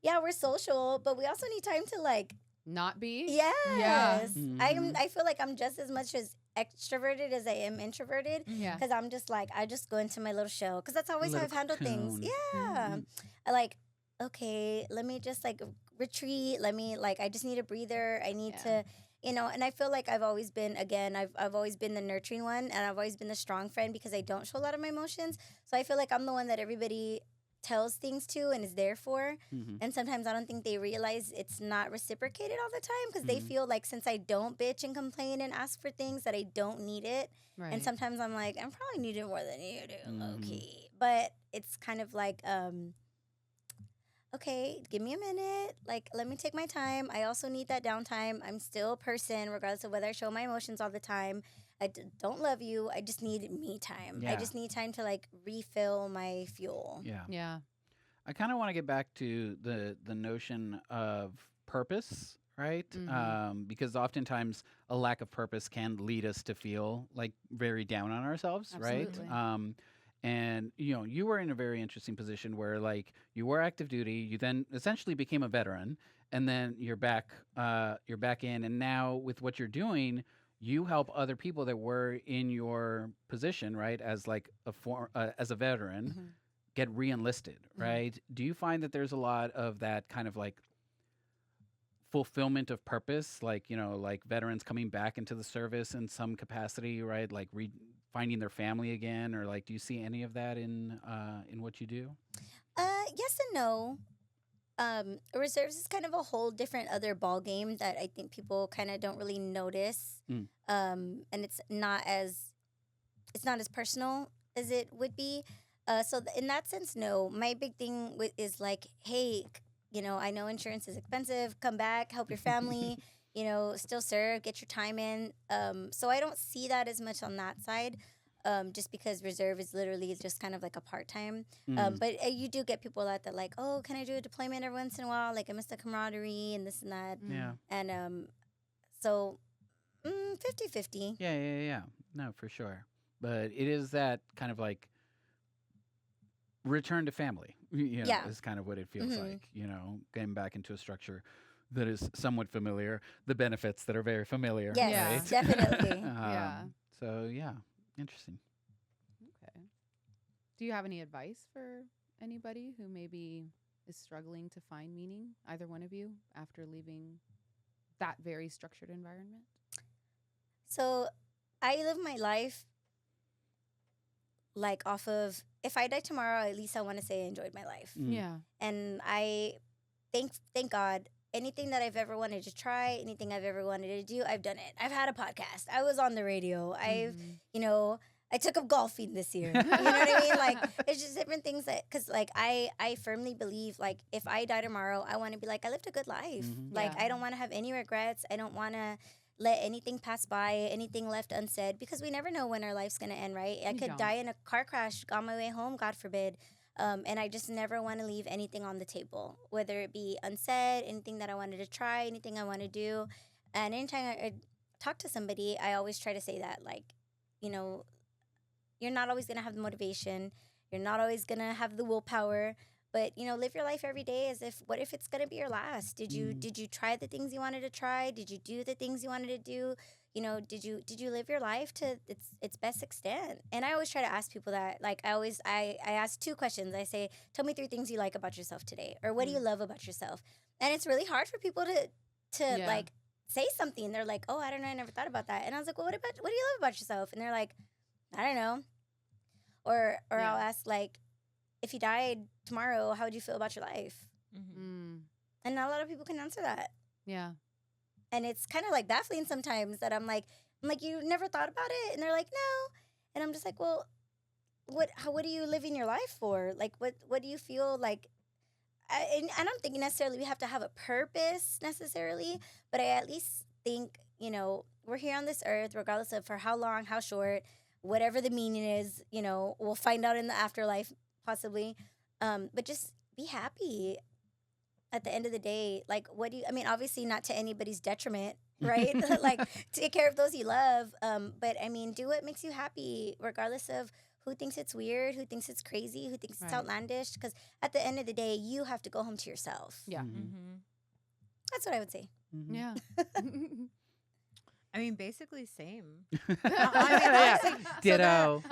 yeah, we're social, but we also need time to like, Not be. yes. Mhm. I feel like I'm just as much as extroverted as I am introverted. Yeah. Because I'm just like, I just go into my little shell. Because that's always how Little I've handled things. cocoon. Yeah. I like, okay, let me just like retreat. Let me like, I just need a breather. I need Yeah. to, and I feel like I've always been, again, I've always been the nurturing one, and I've always been the strong friend because I don't show a lot of my emotions. So I feel like I'm the one that everybody tells things to and is there for. Mhm. And sometimes I don't think they realize it's not reciprocated all the time because they Mhm. feel like since I don't bitch and complain and ask for things that I don't need it. Right. And sometimes I'm like, I'm probably need it more than you do, low Mhm. key. But it's kind of like, okay, give me a minute. Like, let me take my time. I also need that downtime. I'm still a person, regardless of whether I show my emotions all the time. Don't love you. I just need me time. I Yeah. just need time to like refill my fuel. Yeah. Yeah. I kind of want to get back to the notion of purpose, right? Mhm. Because oftentimes a lack of purpose can lead us to feel like very down on ourselves, Absolutely. right? And you were in a very interesting position where like you were active duty, you then essentially became a veteran, and then you're back in, and now with what you're doing, you help other people that were in your position, right, as like as a veteran Mhm. get re-enlisted, right? Do you find that there's a lot of that kind of like fulfillment of purpose, like like veterans coming back into the service in some capacity, right? Like finding their family again, or like, do you see any of that in what you do? Yes and no. Reserves is kind of a whole different other ball game that I think people kind of don't really notice. Mm. And it's not as personal as it would be. So in that sense, no. My big thing is like, hey, I know insurance is expensive. Come back, help your family. Still serve, get your time in. So I don't see that as much on that side. Just because reserve is literally just kind of like a part time. Mm. But you do get people that like, oh, can I do a deployment every once in a while? Like I miss the camaraderie and this and that. Yeah. And so 50-50. Yeah. No, for sure. But it is that kind of like return to family, Yeah. is kind of what it feels Mhm. like, getting back into a structure that is somewhat familiar, the benefits that are very familiar. Yes, right? definitely. Yeah. So, yeah, interesting. Okay. Do you have any advice for anybody who maybe is struggling to find meaning, either one of you, after leaving that very structured environment? So I live my life like off of, if I die tomorrow, at least I want to say I enjoyed my life. Mm. Yeah. And I thank God, anything that I've ever wanted to try, anything I've ever wanted to do, I've done it. I've had a podcast. I was on the radio. I took up golfing this year. You know what I mean? Like, it's just different things because like I firmly believe like if I die tomorrow, I want to be like, I lived a good life. Mhm. Like Yeah. I don't want to have any regrets. I don't want to let anything pass by, anything left unsaid, because we never know when our life's gonna end, right? I You could don't. die in a car crash on my way home, God forbid. And I just never want to leave anything on the table, whether it be unsaid, anything that I wanted to try, anything I want to do. And anytime I talk to somebody, I always try to say that, like, you know, you're not always going to have the motivation. You're not always going to have the willpower. But, live your life every day as if, what if it's going to be your last? Did you try the things you wanted to try? Did you do the things you wanted to do? Did you live your life to its best extent? And I always try to ask people that. Like I ask two questions. I say, tell me 3 things you like about yourself today, or what do you love about yourself? And it's really hard for people to Yeah. like say something. They're like, oh, I don't know, I never thought about that. And I was like, well, what do you love about yourself? And they're like, I don't know. Or Yeah. I'll ask, like, if you died tomorrow, how would you feel about your life? Mm. And not a lot of people can answer that. Yeah. And it's kind of like baffling sometimes that I'm like, you never thought about it? And they're like, no. And I'm just like, well, what are you living your life for? Like, what do you feel like? And I don't think necessarily we have to have a purpose necessarily, but I at least think, we're here on this earth, regardless of for how long, how short, whatever the meaning is, we'll find out in the afterlife possibly. But just be happy at the end of the day. Like, obviously not to anybody's detriment, right? Like, take care of those you love. But do what makes you happy, regardless of who thinks it's weird, who thinks it's crazy, who thinks it's Right. outlandish. Because at the end of the day, you have to go home to yourself. Yeah. Mhm. That's what I would say. Mhm. Yeah. I mean, basically same. Yeah. honestly, Ditto.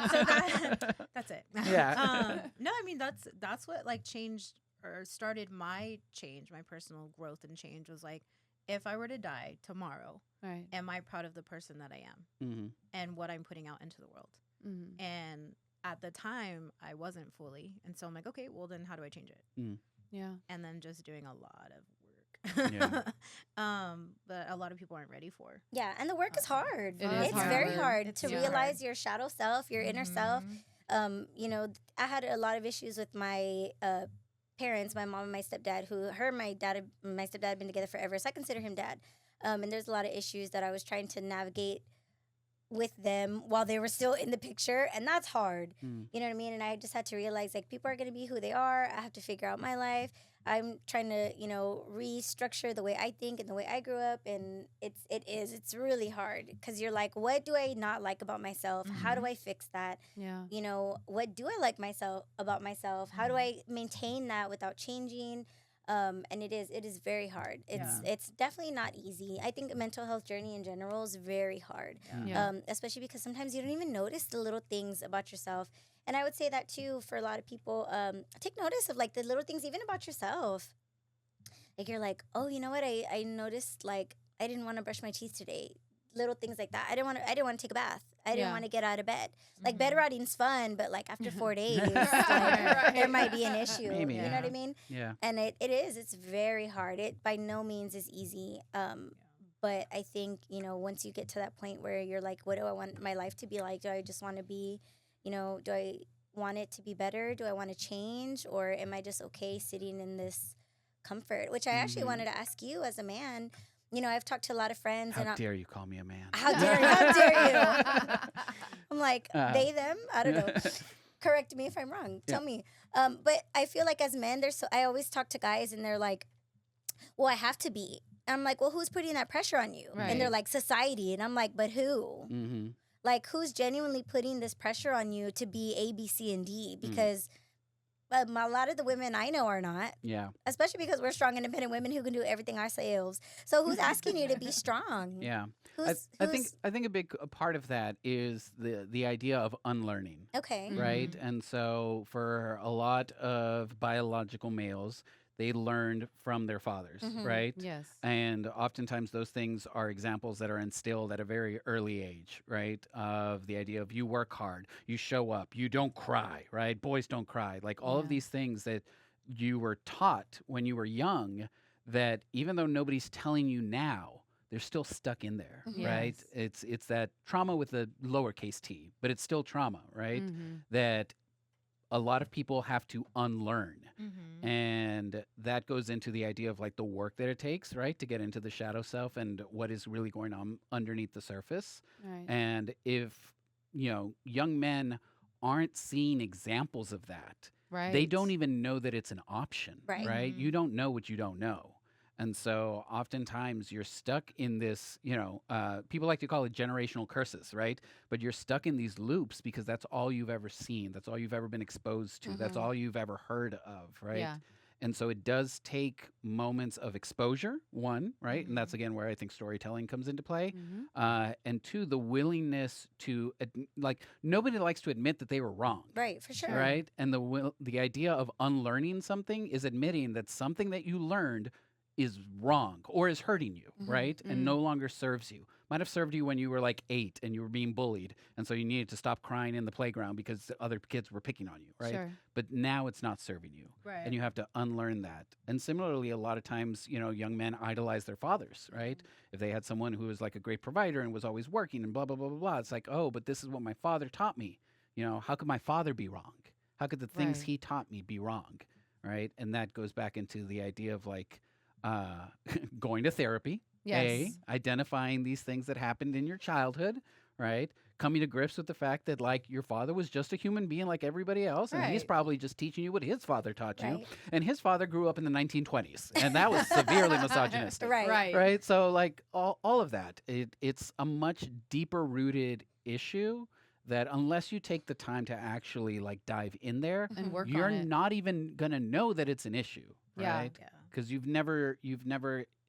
That's it. Yeah. No, I mean that's what like changed or started my change, my personal growth and change was like, if I were to die tomorrow, Right. am I proud of the person that I am Mhm. and what I'm putting out into the world? Mm. And at the time, I wasn't fully, and so I'm like, okay, well then, how do I change it? Yeah. And then just doing a lot of Yeah. but a lot of people aren't ready for. Yeah, and the work is hard. It is It's very hard. hard It's to super realize hard. your shadow self, your inner self. Mhm. I had a lot of issues with my parents, my mom and my stepdad, my stepdad had been together forever, so I consider him dad. And there's a lot of issues that I was trying to navigate with them while they were still in the picture, and that's hard. Mm. You know what I mean? And I just had to realize, like, people are going to be who they are. I have to figure out my life. I'm trying to, restructure the way I think and the way I grew up, and it's really hard because you're like, what do I not like about myself? How do I fix that? Yeah. What do I like about myself? How do I maintain that without changing? And it is very hard. It's definitely not easy. I think a mental health journey in general is very hard. Yeah. Especially because sometimes you don't even notice the little things about yourself. And I would say that too for a lot of people. Take notice of like the little things even about yourself. Like you're like, oh, you know what? I noticed like I didn't want to brush my teeth today. Little things like that. I didn't want to take a bath. I didn't Yeah. want to get out of bed. Like bed rotting's fun, but like after 4 days, Right. there might be an issue. Maybe, You know what I yeah. mean? Yeah. And it's very hard. It by no means is easy. But I think, once you get to that point where you're like, what do I want my life to be like? Do I just want to be, do I want it to be better? Do I want to change? Or am I just okay sitting in this comfort, which I actually wanted to ask you as a man. You know, I've talked to a lot of friends. How and dare you call me a man? How dare you? How dare you? I'm like, they, them? I don't know. Correct me if I'm wrong. Tell me. But I feel like as men, I always talk to guys and they're like, well, I have to be. And I'm like, well, who's putting that pressure on you? Right. And they're like, society. And I'm like, but who? Mm-hmm. Like, who's genuinely putting this pressure on you to be A, B, C, and D? Because a lot of the women I know are not. Yeah. Especially because we're strong, independent women who can do everything ourselves. So who's asking you to be strong? Yeah. Who's, I think a big part of that is the idea of unlearning. Okay. Right? And so for a lot of biological males, they learned from their fathers, right? Yes. And oftentimes those things are examples that are instilled at a very early age, right? Of the idea of you work hard, you show up, you don't cry, right? Boys don't cry. Like all of these things that you were taught when you were young that even though nobody's telling you now, they're still stuck in there, right? Yes. It's that trauma with a lowercase t, but it's still trauma, right? That a lot of people have to unlearn. And that goes into the idea of like the work that it takes, right? To get into the shadow self and what is really going on underneath the surface. Right. And if, you know, young men aren't seeing examples of that, Right. they don't even know that it's an option, Right. right? You don't know what you don't know. And so oftentimes you're stuck in this, you know, people like to call it generational curses, right? But you're stuck in these loops because that's all you've ever seen. That's all you've ever been exposed to. That's all you've ever heard of, right? Yeah. And so it does take moments of exposure, one, right? And that's again where I think storytelling comes into play. And two, the willingness to, like, nobody likes to admit that they were wrong. Right, for sure. Right? And the idea of unlearning something is admitting that something that you learned is wrong or is hurting you, right? And no longer serves you. Might have served you when you were like 8 and you were being bullied. And so you needed to stop crying in the playground because the other kids were picking on you, right? Sure. But now it's not serving you. Right. And you have to unlearn that. And similarly, a lot of times, you know, young men idolize their fathers, right? If they had someone who was like a great provider and was always working and blah, blah, blah, blah, blah, it's like, oh, but this is what my father taught me. You know, how could my father be wrong? How could the things Right. he taught me be wrong, right? And that goes back into the idea of like, going to therapy, Yes. identifying these things that happened in your childhood, right? Coming to grips with the fact that like your father was just a human being like everybody else, and he's Right. probably just teaching you what his father taught you. Right. And his father grew up in the 1920s, and that was severely misogynistic. Right. Right. Right. So like all of that, it's a much deeper rooted issue that unless you take the time to actually like dive in there, And work you're on it. not even gonna know that it's an issue, Yeah. right? Yeah. Because you've never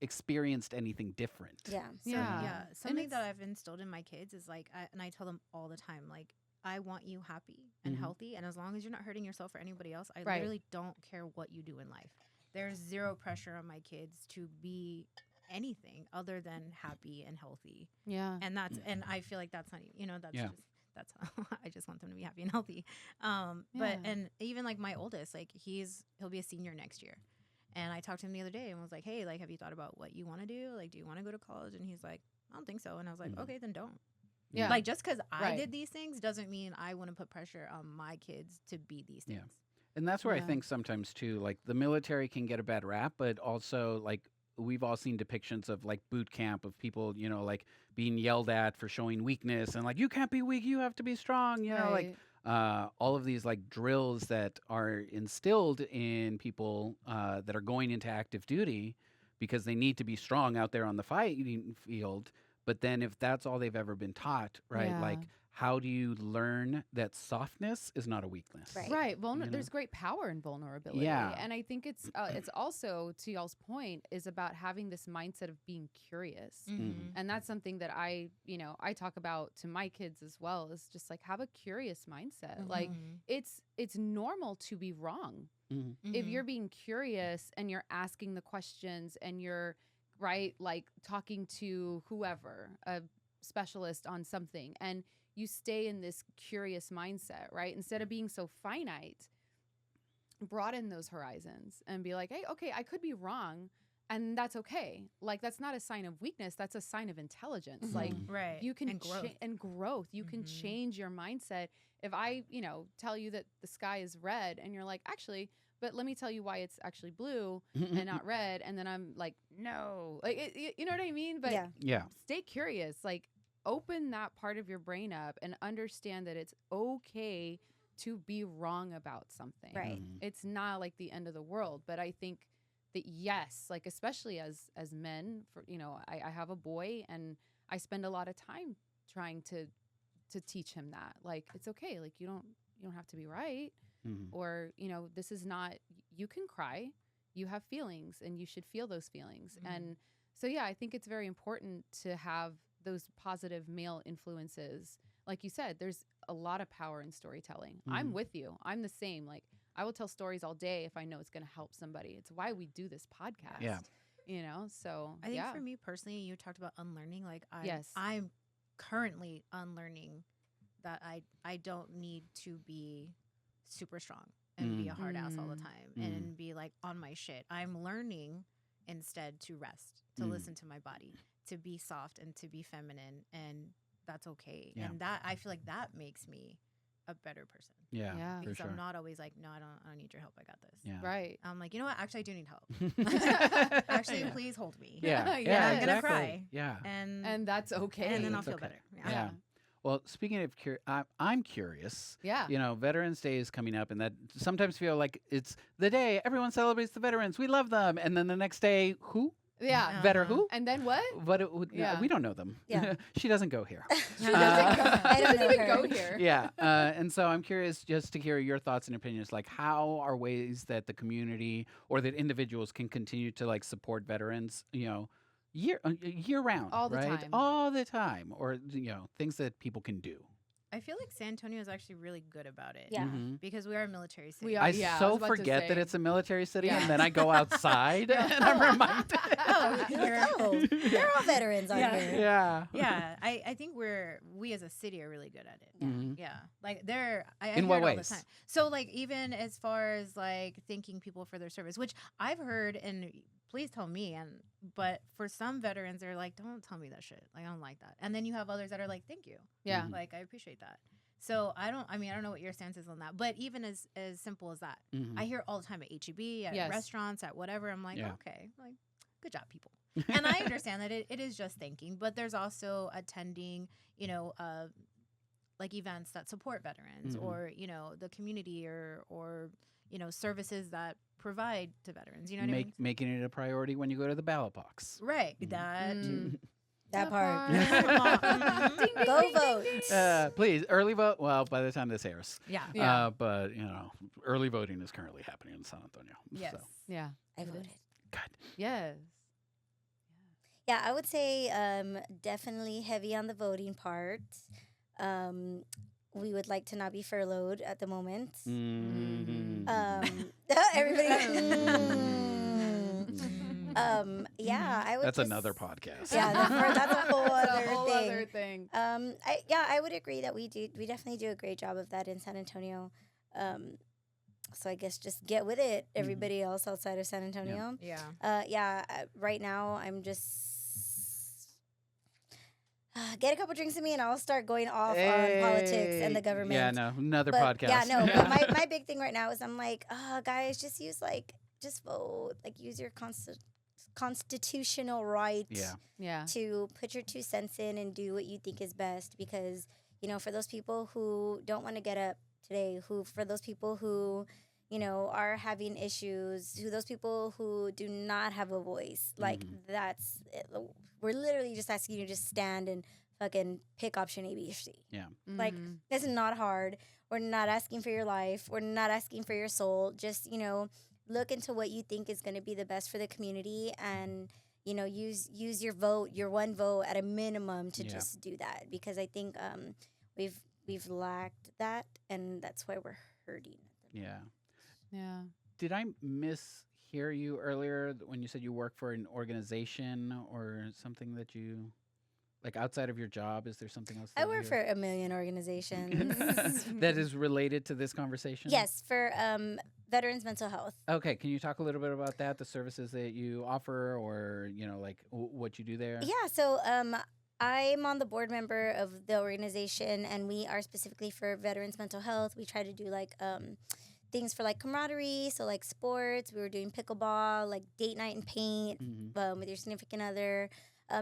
experienced anything different. Yeah. So, Yeah. yeah. And Something it's- that I've instilled in my kids is like, and I tell them all the time, like, I want you happy and Mhm. healthy. And as long as you're not hurting yourself or anybody else, I Right. literally don't care what you do in life. There's zero pressure on my kids to be anything other than happy and healthy. Yeah. And I feel like that's not, you know, that's Yeah. just, that's how I just want them to be happy and healthy. But, Yeah. and even like my oldest, like he'll be a senior next year. And I talked to him the other day and was like, hey, like, have you thought about what you want to do? Like, do you want to go to college? And he's like, I don't think so. And I was like, Mhm. okay, then don't. Yeah. Like, just because I Right. did these things doesn't mean I want to put pressure on my kids to be these Yeah. things. And that's where I Yeah. think sometimes too, like the military can get a bad rap, but also like we've all seen depictions of like boot camp of people, you know, like being yelled at for showing weakness and like you can't be weak, you have to be strong, you know, like all of these like drills that are instilled in people that are going into active duty because they need to be strong out there on the fighting field. But then if that's all they've ever been taught, right? Yeah. Like how do you learn that softness is not a weakness? Right. Right. You know? There's great power in vulnerability. Yeah. And I think it's also, to y'all's point, is about having this mindset of being curious. Mhm. And that's something that I talk about to my kids as well, is just like have a curious mindset. Like it's normal to be wrong. Mhm. If you're being curious and you're asking the questions and you're like talking to whoever, a specialist on something, and you stay in this curious mindset, right? Instead of being so finite, broaden those horizons and be like, hey, okay, I could be wrong. And that's okay. Like, that's not a sign of weakness. That's a sign of intelligence. Like, Right. you can and growth. and growth. You can Mhm. change your mindset. If I, tell you that the sky is red and you're like, actually, but let me tell you why it's actually blue and not red. And then I'm like, no, like, you know what I mean? But Yeah. stay curious, like open that part of your brain up and understand that it's okay to be wrong about something. Right. It's not like the end of the world, but I think that yes, like especially as men, for I have a boy and I spend a lot of time trying to teach him that like it's okay, like you don't have to be right, or this is not, you can cry, you have feelings and you should feel those feelings. And so yeah, I think it's very important to have those positive male influences. Like you said, there's a lot of power in storytelling. I'm with you. I'm the same. Like I will tell stories all day if I know it's going to help somebody. It's why we do this podcast. Yeah. So I think for me personally, you talked about unlearning. Like I'm currently unlearning that I don't need to be super strong and be a hard ass all the time and be like on my shit. I'm learning instead to rest, to listen to my body, to be soft and to be feminine, and that's okay. Yeah. And that, I feel like that makes me a better person. Yeah. Yeah. Because I'm not always like, no, I don't need your help. I got this. Yeah. Right. I'm like, you know what? Actually, I do need help. Actually, please hold me. Yeah. Yeah, I'm exactly. gonna cry. Yeah. And that's okay. and then I'll It's feel okay. better. Yeah. Well, speaking of I'm curious. Yeah. Veterans Day is coming up, and that sometimes feel like it's the day everyone celebrates the veterans. We love them, and then the next day, who? Yeah. Vetter who? And then what? But Yeah. we don't know them. Yeah. She doesn't go here. She doesn't go. I don't know even her. go here. Yeah. And so I'm curious just to hear your thoughts and opinions. Like, how are ways that the community or that individuals can continue to like support veterans? Year round, All the right? time. All the time, or things that people can do. I feel like San Antonio is actually really good about it. Yeah. Mhm. Because we are a military city. We are. I Yeah, I so was about to forget that say. it's a military city, Yeah. and then I go outside and I'm reminded. Oh, They're all veterans out Yeah. here. Yeah. Yeah, I think we as a city are really good at it. Mhm. Yeah, like I In hear what it all ways? the time. So like even as far as like thanking people for their service, which I've heard, and please tell me, but for some veterans they're like, don't tell me that shit. Like I don't like that. And then you have others that are like, thank you. Yeah. Mhm. Like I appreciate that. So I don't know what your stance is on that, but even as simple as that, Mhm. I hear it all the time at HEB, at Yes. restaurants, at whatever. I'm like, Yeah. okay, like good job, people. And I understand that it is just thanking, but there's also attending, like events that support veterans Mhm. or, the community or services that provide to veterans. You know what I mean? Making it a priority when you go to the ballot box. Right. Mhm. That too. That part. Mhm. Ding, ding, Go ding, ding, vote. ding. Please, early vote. Well, by the time this airs. Yeah. Yeah. But early voting is currently happening in San Antonio. Yes. So. Yeah. I voted. God. Yes. Yeah, I would say definitely heavy on the voting part. We would like to not be furloughed at the moment. Mhm. Everybody. Yeah, I would. That's just- another podcast. Yeah, that's a whole That's other a whole thing. other thing. I would agree that we definitely do a great job of that in San Antonio. So I guess just get with it, everybody else outside of San Antonio. Yeah. Right now I'm just get a couple drinks in me and I'll start going off on politics and the government. Yeah, no, another But, podcast. Yeah, no. But my big thing right now is I'm like, guys, just vote. Like, use your constitutional right. Yeah. Yeah. To put your 2 cents in and do what you think is best, because for those people who don't want to get up today, for those people who are having issues, those people who do not have a voice, like that's it. We're literally just asking you to just stand and fucking pick option A, B, or C. Yeah. Like, this is not hard. We're not asking for your life. We're not asking for your soul. Just look into what you think is going to be the best for the community, and use your vote, your one vote at a minimum to just do that, because I think we've lacked that, and that's why we're hurting. Yeah. Yeah. Did I mishear you earlier when you said you work for an organization or something that you like outside of your job? Is there something else? I work for a million organizations. that is related to this conversation? Yes, for veterans mental health. Okay, can you talk a little bit about that, the services that you offer, or what you do there? Yeah, so I'm on the board member of the organization, and we are specifically for veterans mental health. We try to do like things for like camaraderie, so like sports. We were doing pickleball, like date night and paint with your significant other.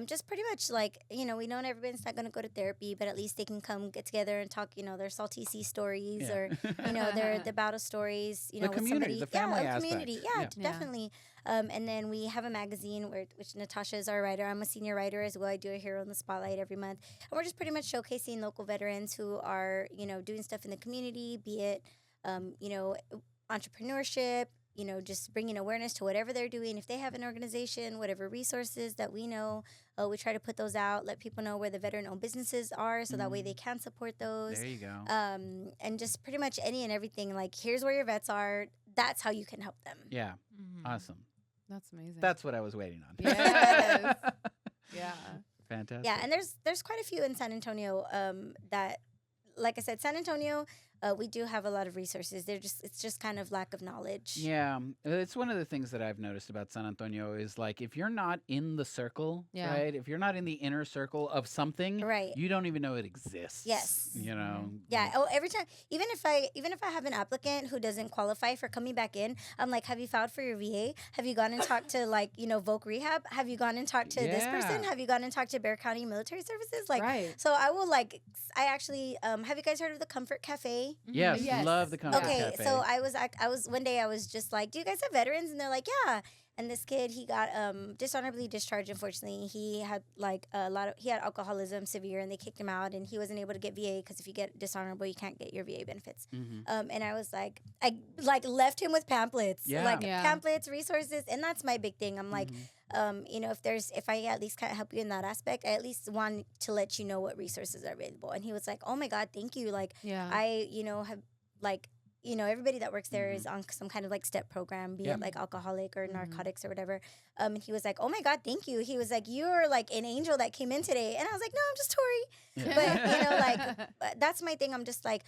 Just pretty much like, we know everybody's not going to go to therapy, but at least they can come get together and talk, their salty sea stories or, their battle stories, the with community, somebody. the family a aspect. community. Yeah, definitely. And then we have a magazine which Natasha is our writer. I'm a senior writer as well. I do a Hero in the Spotlight every month. And we're just pretty much showcasing local veterans who are, doing stuff in the community, be it, entrepreneurship, just bringing awareness to whatever they're doing. If they have an organization, whatever resources that we know, we try to put those out, let people know where the veteran-owned businesses are so that way they can support those. There you go. And just pretty much any and everything. Like, here's where your vets are. That's how you can help them. Yeah. Awesome. That's amazing. That's what I was waiting on. Yes. Yeah. Fantastic. Yeah, and there's quite a few in San Antonio that, like I said, San Antonio, we do have a lot of resources. It's just kind of lack of knowledge. Yeah, it's one of the things that I've noticed about San Antonio is like if you're not in the circle, right? If you're not in the inner circle of something, right, you don't even know it exists. Yes. Yeah. Oh, every time, even if I have an applicant who doesn't qualify for coming back in, I'm like, have you filed for your VA? Have you gone and talked to Voc Rehab? Have you gone and talked to this person? Have you gone and talked to Bexar County Military Services? So I will I actually have you guys heard of the Comfort Cafe? Yes, love the Comfort Cafe. Okay, so I was one day I was just like, do you guys have veterans? And they're like, yeah. And this kid, he got dishonorably discharged. Unfortunately, he had he had alcoholism severe, and they kicked him out, and he wasn't able to get VA because if you get dishonorable, you can't get your VA benefits. And I was like, I left him with pamphlets, pamphlets, resources, and that's my big thing. I'm like, if I at least can't help you in that aspect, I at least want to let you know what resources are available. And he was like, oh my God, thank you. I have everybody that works there is on some kind of step program, be it alcoholic or narcotics or whatever. And he was like, oh my God, thank you. He was like, you're like an angel that came in today. And I was like, no, I'm just Tori. But that's my thing. I'm just like,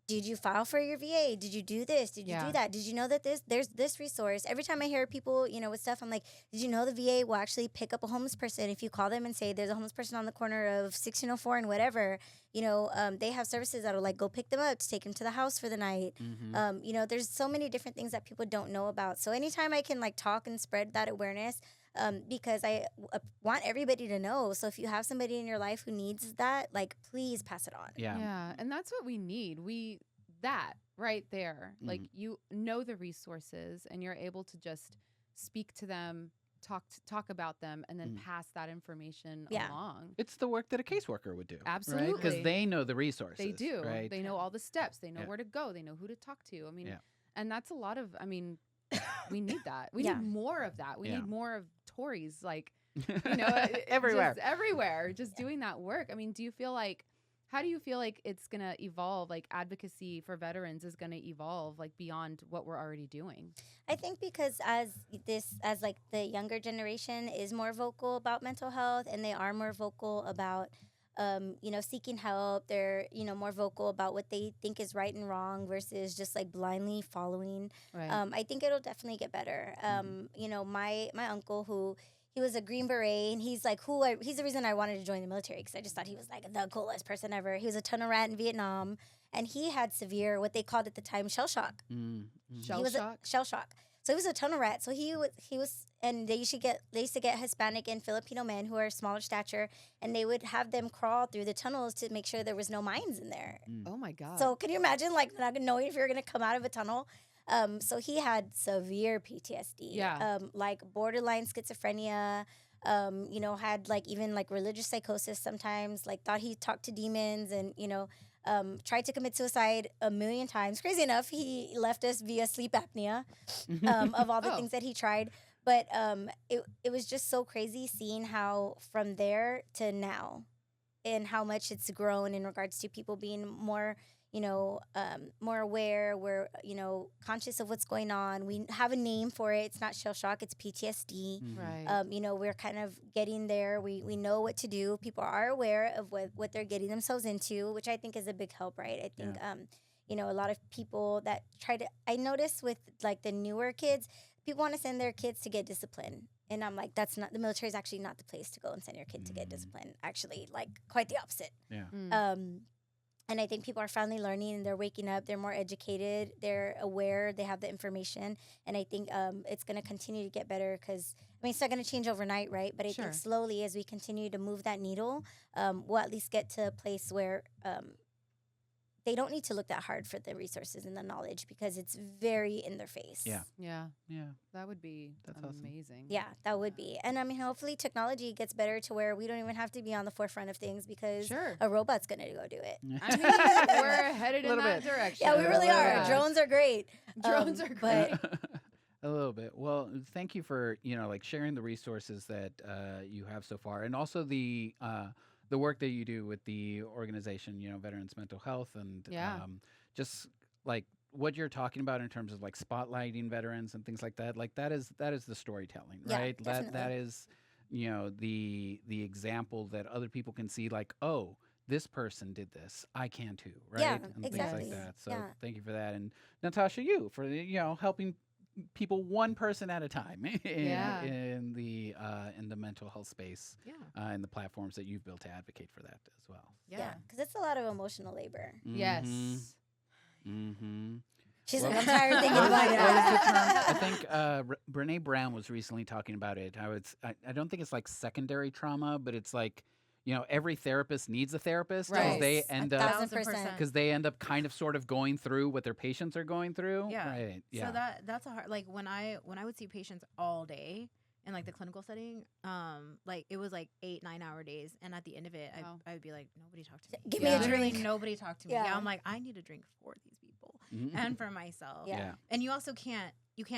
did you file for your VA? Did you do this? Did you do that? Did you know that there's this resource? Every time I hear people, with stuff, I'm like, did you know the VA will actually pick up a homeless person if you call them and say there's a homeless person on the corner of 1604 and whatever? They have services that'll go pick them up to take them to the house for the night. There's so many different things that people don't know about. So anytime I can talk and spread that awareness, because I want everybody to know. So if you have somebody in your life who needs that, please pass it on. Yeah. And that's what we need. That right there, you know the resources and you're able to just speak to them, talk about them, and then pass that information along. It's the work that a caseworker would do. Absolutely. Because they know the resources. They do. Right? They know all the steps. They know where to go. They know who to talk to. I mean, and that's a lot of, we need that. We need more of that. We need more of Tories, everywhere. Just everywhere, just doing that work. How do you feel like it's going to evolve? Advocacy for veterans is going to evolve beyond what we're already doing. I think because as the younger generation is more vocal about mental health and they are more vocal about seeking help. They're, more vocal about what they think is right and wrong versus just blindly following. Right. I think it'll definitely get better. My uncle, who he was a Green Beret, and he's he's the reason I wanted to join the military because I just thought he was the coolest person ever. He was a tunnel rat in Vietnam, and he had severe, what they called at the time, shell shock. Shell shock? Shell shock. So he was a tunnel rat. So he was, and they used to get Hispanic and Filipino men who are smaller stature, and they would have them crawl through the tunnels to make sure there was no mines in there. Oh my God. So can you imagine not knowing if you're going to come out of a tunnel? So he had severe PTSD. Yeah. Borderline schizophrenia. Had even religious psychosis sometimes. Thought he talked to demons, and tried to commit suicide a million times. Crazy enough, he left us via sleep apnea. Of all the things that he tried, but it was just so crazy seeing how from there to now, and how much it's grown in regards to people being more. More aware. We're, conscious of what's going on. We have a name for it. It's not shell shock. It's PTSD. Right. We're kind of getting there. We know what to do. People are aware of what they're getting themselves into, which I think is a big help, right? I think, a lot of people that I notice with the newer kids, people want to send their kids to get discipline. And I'm like, the military is actually not the place to go and send your kid to get discipline. Actually, quite the opposite. Yeah. And I think people are finally learning and they're waking up. They're more educated. They're aware. They have the information. And I think it's going to continue to get better because, I mean, it's not going to change overnight, right? But I Sure. think slowly as we continue to move that needle, we'll at least get to a place where they don't need to look that hard for the resources and the knowledge because it's very in their face. Yeah. Yeah, Yeah. that would be That's awesome. amazing. Yeah, that would be. And I mean, hopefully technology gets better to where we don't even have to be on the forefront of things because Sure. a robot's going to go do it. I mean, we're headed in Little that bit. direction. Yeah, we really are. Yeah. Drones are great. Drones are great. But A little bit. Well, thank you for like sharing the resources that you have so far, and also the work that you do with the organization, Veterans Mental Health, and Yeah. just like what you're talking about in terms of like spotlighting veterans and things like that. Like that is the storytelling, Yeah, right? That definitely. is the example that other people can see. Like, oh, this person did this, I can too, right? Yeah, and exactly. things like that. So Yeah. thank you for that, and Natasha, you for helping people one person at a time Yeah. in the mental health space, Yeah. and the platforms that you've built to advocate for that as well. yeah, because it's a lot of emotional labor. Yes. Mm-hmm. She's Well- like, I'm tired of thinking What about is it. the term? I think Brene Brown was recently talking about it. How I don't think it's like secondary trauma, but it's like every therapist needs a therapist because Right. they Yes, end 1,000%. because they end up kind of sort of going through what their patients are going through. Yeah. Right. Yeah. So that's a hard, like when I would see patients all day in like the clinical setting, like it was like 8-9 hour days, and at the end of it, Wow. I would be like, nobody talked to me. Give me a Literally drink. nobody talked to me. Yeah. Yeah, I'm like, I need a drink for these people Mhm. and for myself. Yeah. Yeah. And you also can't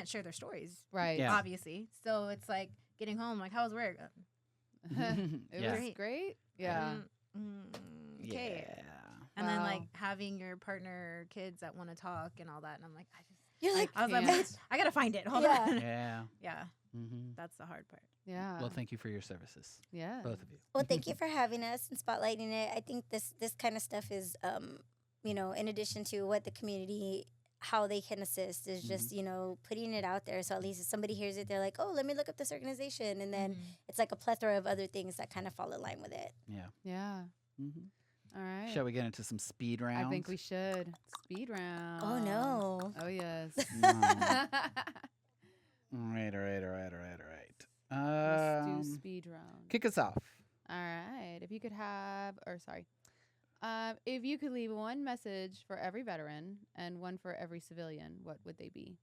share their stories, Right. Yeah. obviously. So it's like getting home, like, how was work? It Yeah. was great. Yeah. Okay. Yeah. And then like Wow. having your partner, kids that want to talk and all that, and I'm like, You're like, I was like, can't. I gotta find it. Hold Yeah. on. Yeah. Yeah, Mm-hmm. that's the hard part. Yeah. Well, thank you for your services, yeah. both of you. well, thank you for having us and spotlighting it. I think this kind of stuff is, in addition to what the community, how they can assist, is just putting it out there. So at least if somebody hears it, they're like, oh, let me look up this organization, and then it's like a plethora of other things that kind of fall in line with it. Yeah. Yeah. Mm-hmm. All right. Shall we get into some speed rounds? I think we should. Speed round. Oh no. Oh yes. All right. Let's do speed round. Kick us off. All right. If you could leave one message for every veteran and one for every civilian, what would they be?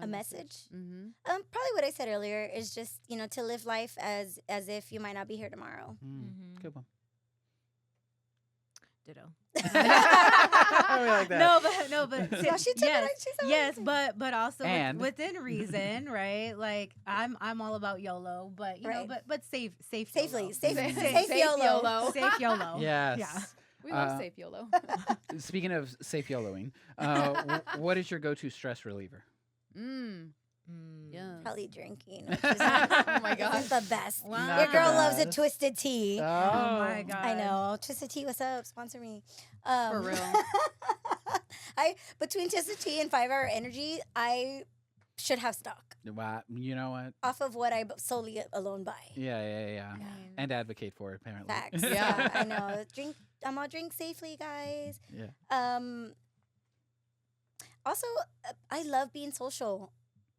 A message? Mm-hmm. Probably what I said earlier is just to live life as if you might not be here tomorrow. Good one. Ditto. I really like that. No, but Yeah, she took it yes, like she said yes, everything. but also And- within reason, right? Like I'm all about YOLO, but Right. but safe Safely, YOLO. safe, Safe- safe, safe YOLO. YOLO. Safe YOLO. Yes. Yeah. We love Uh, safe YOLO. Speaking of safe YOLOing, what is your go-to stress reliever? Yeah. Probably drinking. Oh my gosh, gosh. the best. Wow. Not Your the girl loves a best. twisted tea. Oh my god. I know. Twisted Tea, what's up? Sponsor me. For real. Between Twisted Tea and 5 Hour Energy, I should have stock Wow. You know what? off of what I solely alone buy. Yeah. I mean, And advocate for it, apparently. Facts. Yeah. Yeah, I know. I'm all drink safely, guys. Yeah. Also, I love being social.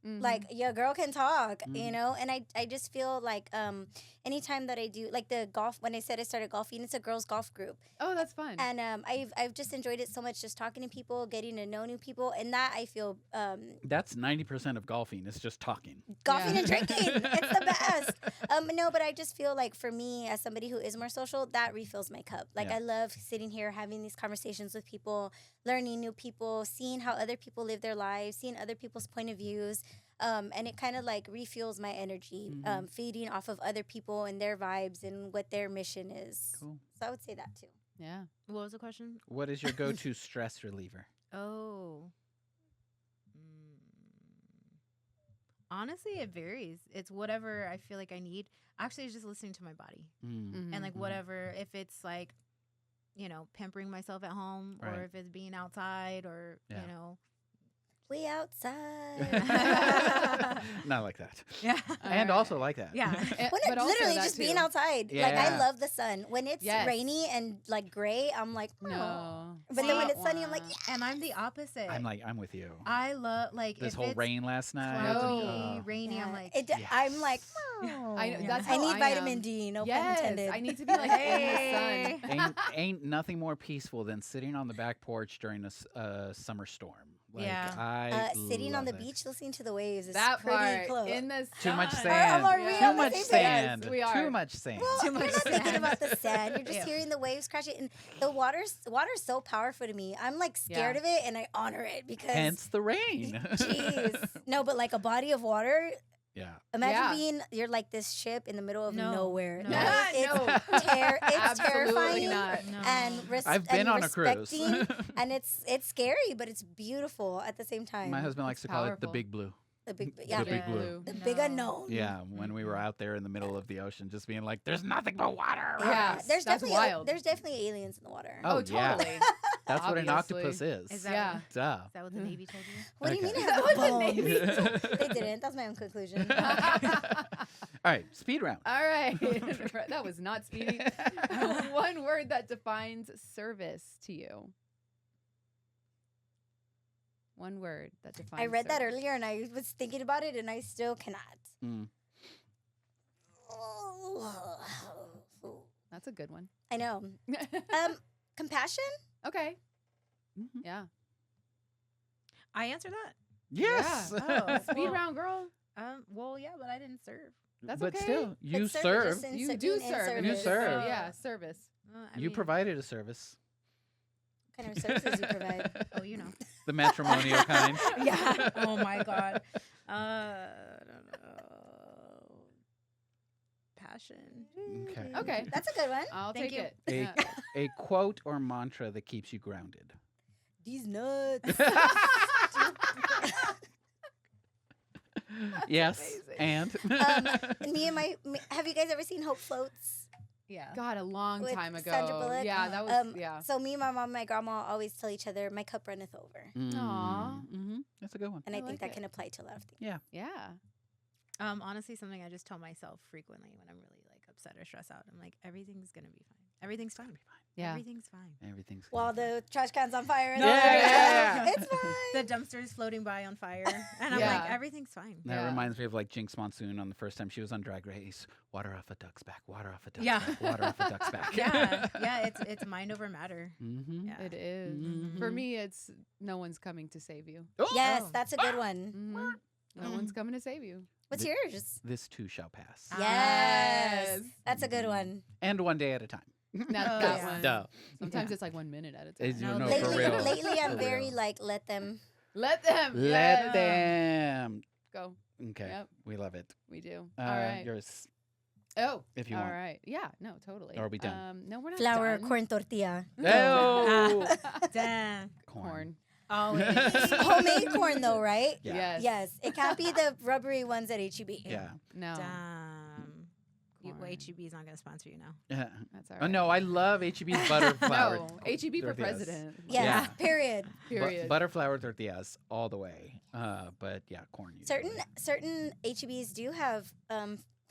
Mhm. Like, your girl can talk, Mhm. and I just feel like anytime that I do, like the golf, when I said I started golfing, it's a girls golf group. Oh, that's fun. And I've just enjoyed it so much, just talking to people, getting to know new people, and that I feel That's 90% of golfing. It's just talking. golfing Yeah. and drinking. It's the best. No, but I just feel like for me, as somebody who is more social, that refills my cup. Like, Yeah. I love sitting here, having these conversations with people, learning new people, seeing how other people live their lives, seeing other people's point of views. And it kind of like refuels my energy, Mhm. feeding off of other people and their vibes and what their mission is. Cool. So I would say that too. yeah. what was the question? What is your go-to stress reliever? Oh. Honestly, it varies. It's whatever I feel like I need. Actually, it's just listening to my body. Mhm. And like Mhm. whatever, if it's like, pampering myself at home, Right. or if it's being outside, or Yeah. We outside. Not like that. Yeah. And also like that. Yeah. When But also literally that just being too. outside. Like Yeah. I love the sun. When it's Yes. rainy and like gray, I'm like, "Oh." No. But then when it's sunny, I'm like, Wah. And I'm the opposite. I'm with you. I love like This if whole it's rain last night. cloudy, Oh. rainy. yeah. I'm like, I'm like, Yes. "Oh." I know, Yeah. that's I how need I vitamin am. D. No pun Yes, intended. I need to be like in the sun. ain't nothing more peaceful than sitting on the back porch during a summer storm. Like, Yeah. I Sitting on love the it. beach listening to the waves is That pretty part close. in the Too much sun. sand. Are we Yeah. Too on the much same page? sand. Yes, we are. Too much sand. Well, Too you're much not thinking sand. about the sand. You're just Yeah. hearing the waves crashing, and the water's so powerful to me. I'm like scared Yeah. of it, and I honor it because. Hence the rain. Jeez, no, but like a body of water. Yeah. Imagine you're like this ship in the middle of No, nowhere. no. Yeah, It's, no. it's Absolutely terrifying not. No. and I've been and on a cruise. respecting, and it's scary, but it's beautiful at the same time. My husband likes It's to call it the powerful. big blue. the big, the yeah, big blue. the big No. unknown. Yeah, when we were out there in the middle of the ocean, just being like, "There's nothing but water." Yeah, Yes, there's that's definitely wild. there's definitely aliens in the water. Oh, yeah. totally. That's what an Obviously. octopus is. Is that Yeah. Duh. Is that what the Navy told you? What do you mean? Okay. It has That was the bones? Navy. They didn't. That's my own conclusion. All right, speed round. All right. That was not speedy. One word that defines service to you. One word that defines I read that service. earlier, and I was thinking about it, and I still cannot. Mm. That's a good one. I know. Compassion. Okay. Mhm. Yeah. I answer that. Yes. Yeah. Oh, Speed well. round, girl. Well, yeah, but I didn't serve. That's but okay. still, you But serve. just in You ser- do being in serve. You service. serve. Yeah, service. I You mean, provided a service. What kind of services you provide? Oh, you know. The matrimonial kind. Yeah. Oh my God. I don't know. Passion. Okay. Okay. That's a good one. I'll Thank take you. it. A, Yeah. a quote or mantra that keeps you grounded. These nuts. Yes. amazing. And Me and have you guys ever seen Hope Floats? Yeah. God, a long With time ago. Sandra Bullock? Yeah, that was So me, my mom, and my grandma always tell each other, "My cup runneth over," Aw. Mm-hmm. That's a good one. and I, I think like that it. can apply to a lot of things. Yeah. Honestly, something I just tell myself frequently when I'm really like upset or stressed out. I'm like, everything's gonna be fine. Everything's fine. Yeah. Everything's fine. Everything's While gonna the trash can's on fire. and No, yeah. it's fine. The dumpster's floating by on fire, and I'm Yeah. like, everything's fine. That Yeah. reminds me of like Jinx Monsoon on the first time she was on Drag Race. Water off a duck's back. Water off a duck's Yeah. back. Water off a duck's back. Yeah. It's mind over matter. Mm-hmm. Yeah. It is. Mhm. For me, it's no one's coming to save you. Yes, Oh. that's a good one. Mhm. No one's coming to save you. What's Th- yours? This too shall pass. Ah. Yes, that's a good one. And one day at a time. That, Oh, that yeah. one. Duh. Sometimes Yeah. it's like 1 minute at a time. It's- No, no, lately- for real. Lately, I'm For very real. like let them. Let them. Let yes. them. Go. Okay. Yep. We love it. We do. All right. Yours, Oh. if you All want. right. Yeah. No. Totally. Are we done? No, we're not Flour, done. corn tortilla. Oh, Damn. Corn. Always. Homemade corn though, right? Yeah. Yes. Yes, it can't be the rubbery ones at HEB. Yeah. No. Damn. Corn. HEB is not gonna sponsor you now. Yeah. That's all Oh right. no, I love HEB's butter flour. No. HEB for tortillas. president. Yes, Yeah. period. Period. Butter flour tortillas all the way. But yeah, corn. Usually. Certain HEBs do have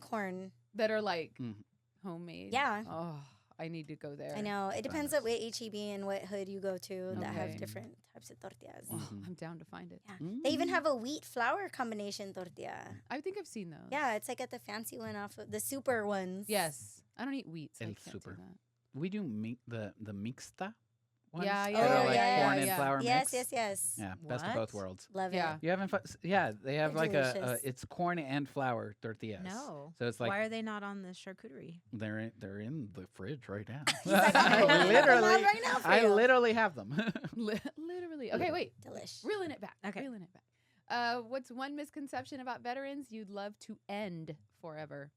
corn. that are like Mhm. homemade. Yeah. Oh, I need to go there. I know. It depends on what HEB and what hood you go to that have Okay. different types of tortillas. Oh, Mhm. I'm down to find it. Yeah. Mm. They even have a wheat flour combination tortilla. I think I've seen those. Yeah, it's like at the fancy one off of the super ones. Yes. I don't eat wheat, so I El can't Super. do that. We do the mixta ones. Yeah, that yeah, are Oh, like yeah, corn yeah, and yeah. flour Yes, mix. yes. Yeah, best of What? both worlds. Love Yeah. it. You haven't? Yeah, they have They're like delicious. it's corn and flour tortillas. No. So it's like Why are they not on the charcuterie? they're in the fridge right now. He's like, I'm I pulling them out literally right now for I you. literally have them. Literally. Okay, wait. Delish. Reeling it back. Okay. Reeling it back. What's one misconception about veterans you'd love to end forever?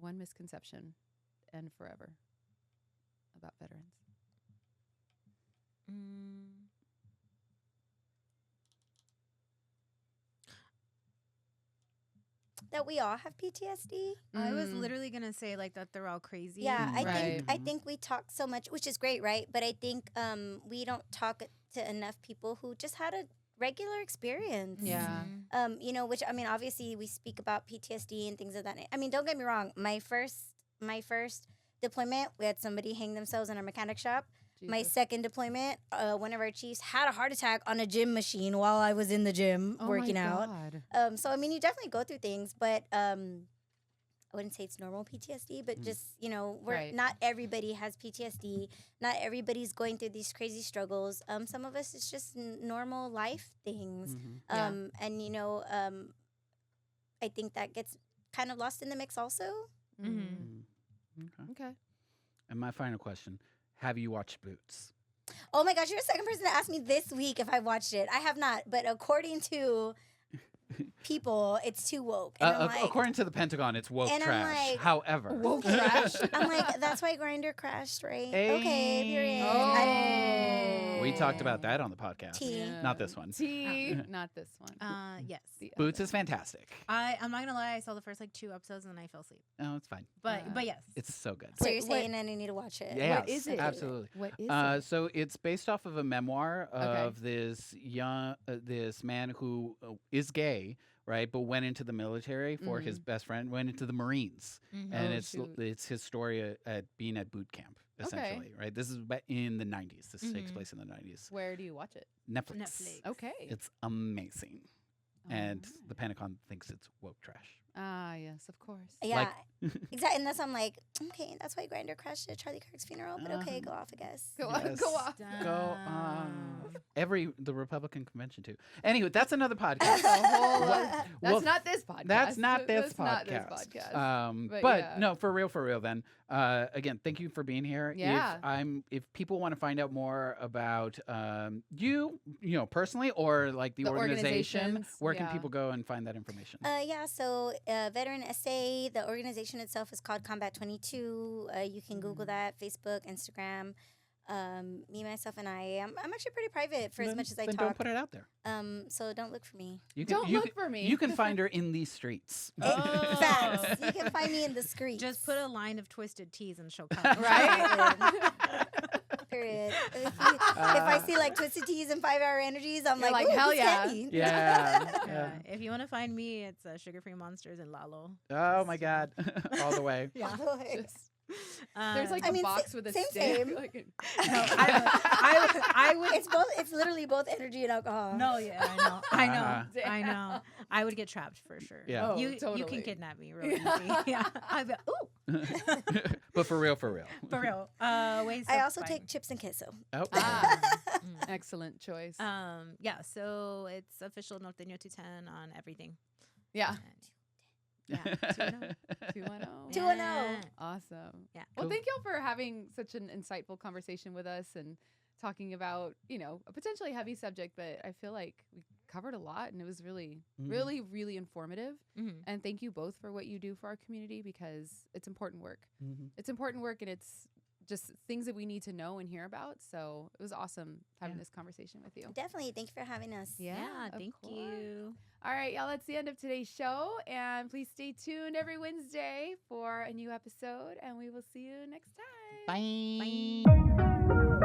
One misconception, end forever, about veterans. That we all have PTSD. I was Mm. literally gonna say like that they're all crazy. Yeah, I Right. think we talk so much, which is great, right? But I think we don't talk to enough people who just had a regular experience. Yeah. You know, which I mean, obviously we speak about PTSD and things of that. I mean, don't get me wrong. My first deployment, we had somebody hang themselves in our mechanic shop. My Jesus. second deployment, one of our chiefs had a heart attack on a gym machine while I was in the gym working my out. God. So I mean, you definitely go through things, but I wouldn't say it's normal PTSD, but just Right. not everybody has PTSD. Not everybody's going through these crazy struggles. Some of us it's just normal life things. Yeah. And I think that gets kind of lost in the mix also. Okay. Okay. And my final question: have you watched Boots? Oh my gosh, you're the second person to ask me this week if I watched it. I have not, but according to people, it's too woke. And I'm like, According to the Pentagon, it's woke and I'm trash. like, However, Woke trash. I'm like, that's why Grinder crashed, right? Hey. Okay, period. Oh. we talked about that on the podcast. Tea. Not this one. T. Not this one. Yes. The Boots other. is fantastic. I'm not gonna lie. I saw the first like 2 episodes and then I fell asleep. Oh, it's fine. But yes. It's so good. So Wait, you're saying I need to watch it? Yeah. What is it? Absolutely. What is it? So it's based off of a memoir of this this man who is gay, right? But went into the military for his best friend, went into the Marines, and shoot. it's his story at being at boot camp, essentially, right? This is in the 90s. This takes place in the 90s. Where do you watch it? Netflix. Okay. It's amazing, and Alright. the Pentagon thinks it's woke trash. Ah, yes, of course. Yeah, exactly. And that's I'm like, okay, that's why Grinder crashed at Charlie Kirk's funeral. But okay, go off, I guess. Go Yes. on. Go off. Go the Republican convention too. Anyway, that's another podcast. That's a whole. Well, That's not this podcast. That's not this That's not this podcast. podcast. But yeah. no, for real. Then, again, thank you for being here. Yeah. If people want to find out more about you personally, or like the organization, organizations, where can yeah. people go and find that information? So Veteran SA, the organization itself is called Combat 22. You can Google that, Facebook, Instagram. Me, myself, and I'm actually pretty private for as much as I then talk. don't put it out there. So don't look for me. Don't look for me. You can find her in these streets. Facts. You can find me in the streets. Just put a line of twisted teas and she'll come. Right? Period. If I see like Twisted Teas and 5 Hour Energies, I'm You're like, like, ooh, hell who's yeah. Candy? Yeah. If you want to find me, it's Sugar-Free Monsters in Lalo. Oh my God, all the way. Yeah. Just- there's like I a mean, box with a same, stick. same. Like, No, I would. It's both. It's literally both energy and alcohol. No, yeah, I know. I would get trapped for sure. Yeah. Oh, you totally. can kidnap me real easy. Yeah, I'd be ooh, But for real. for real. Ways I to also find take me. chips and queso. Oh. excellent choice. Yeah, so it's official Norteño 210 on everything. yeah. And yeah, 210. 210. 210. Yeah. Awesome. Yeah. Well, Cool. thank y'all for having such an insightful conversation with us and talking about, a potentially heavy subject, but I feel like we covered a lot and it was really, really, really informative. Mhm. And thank you both for what you do for our community because it's important work. Mhm. It's important work and it's just things that we need to know and hear about. So it was awesome having this conversation with you. Definitely. Thank you for having us. Yeah, of thank course. you. All right, y'all, that's the end of today's show. And please stay tuned every Wednesday for a new episode. And we will see you next time. Bye. Bye.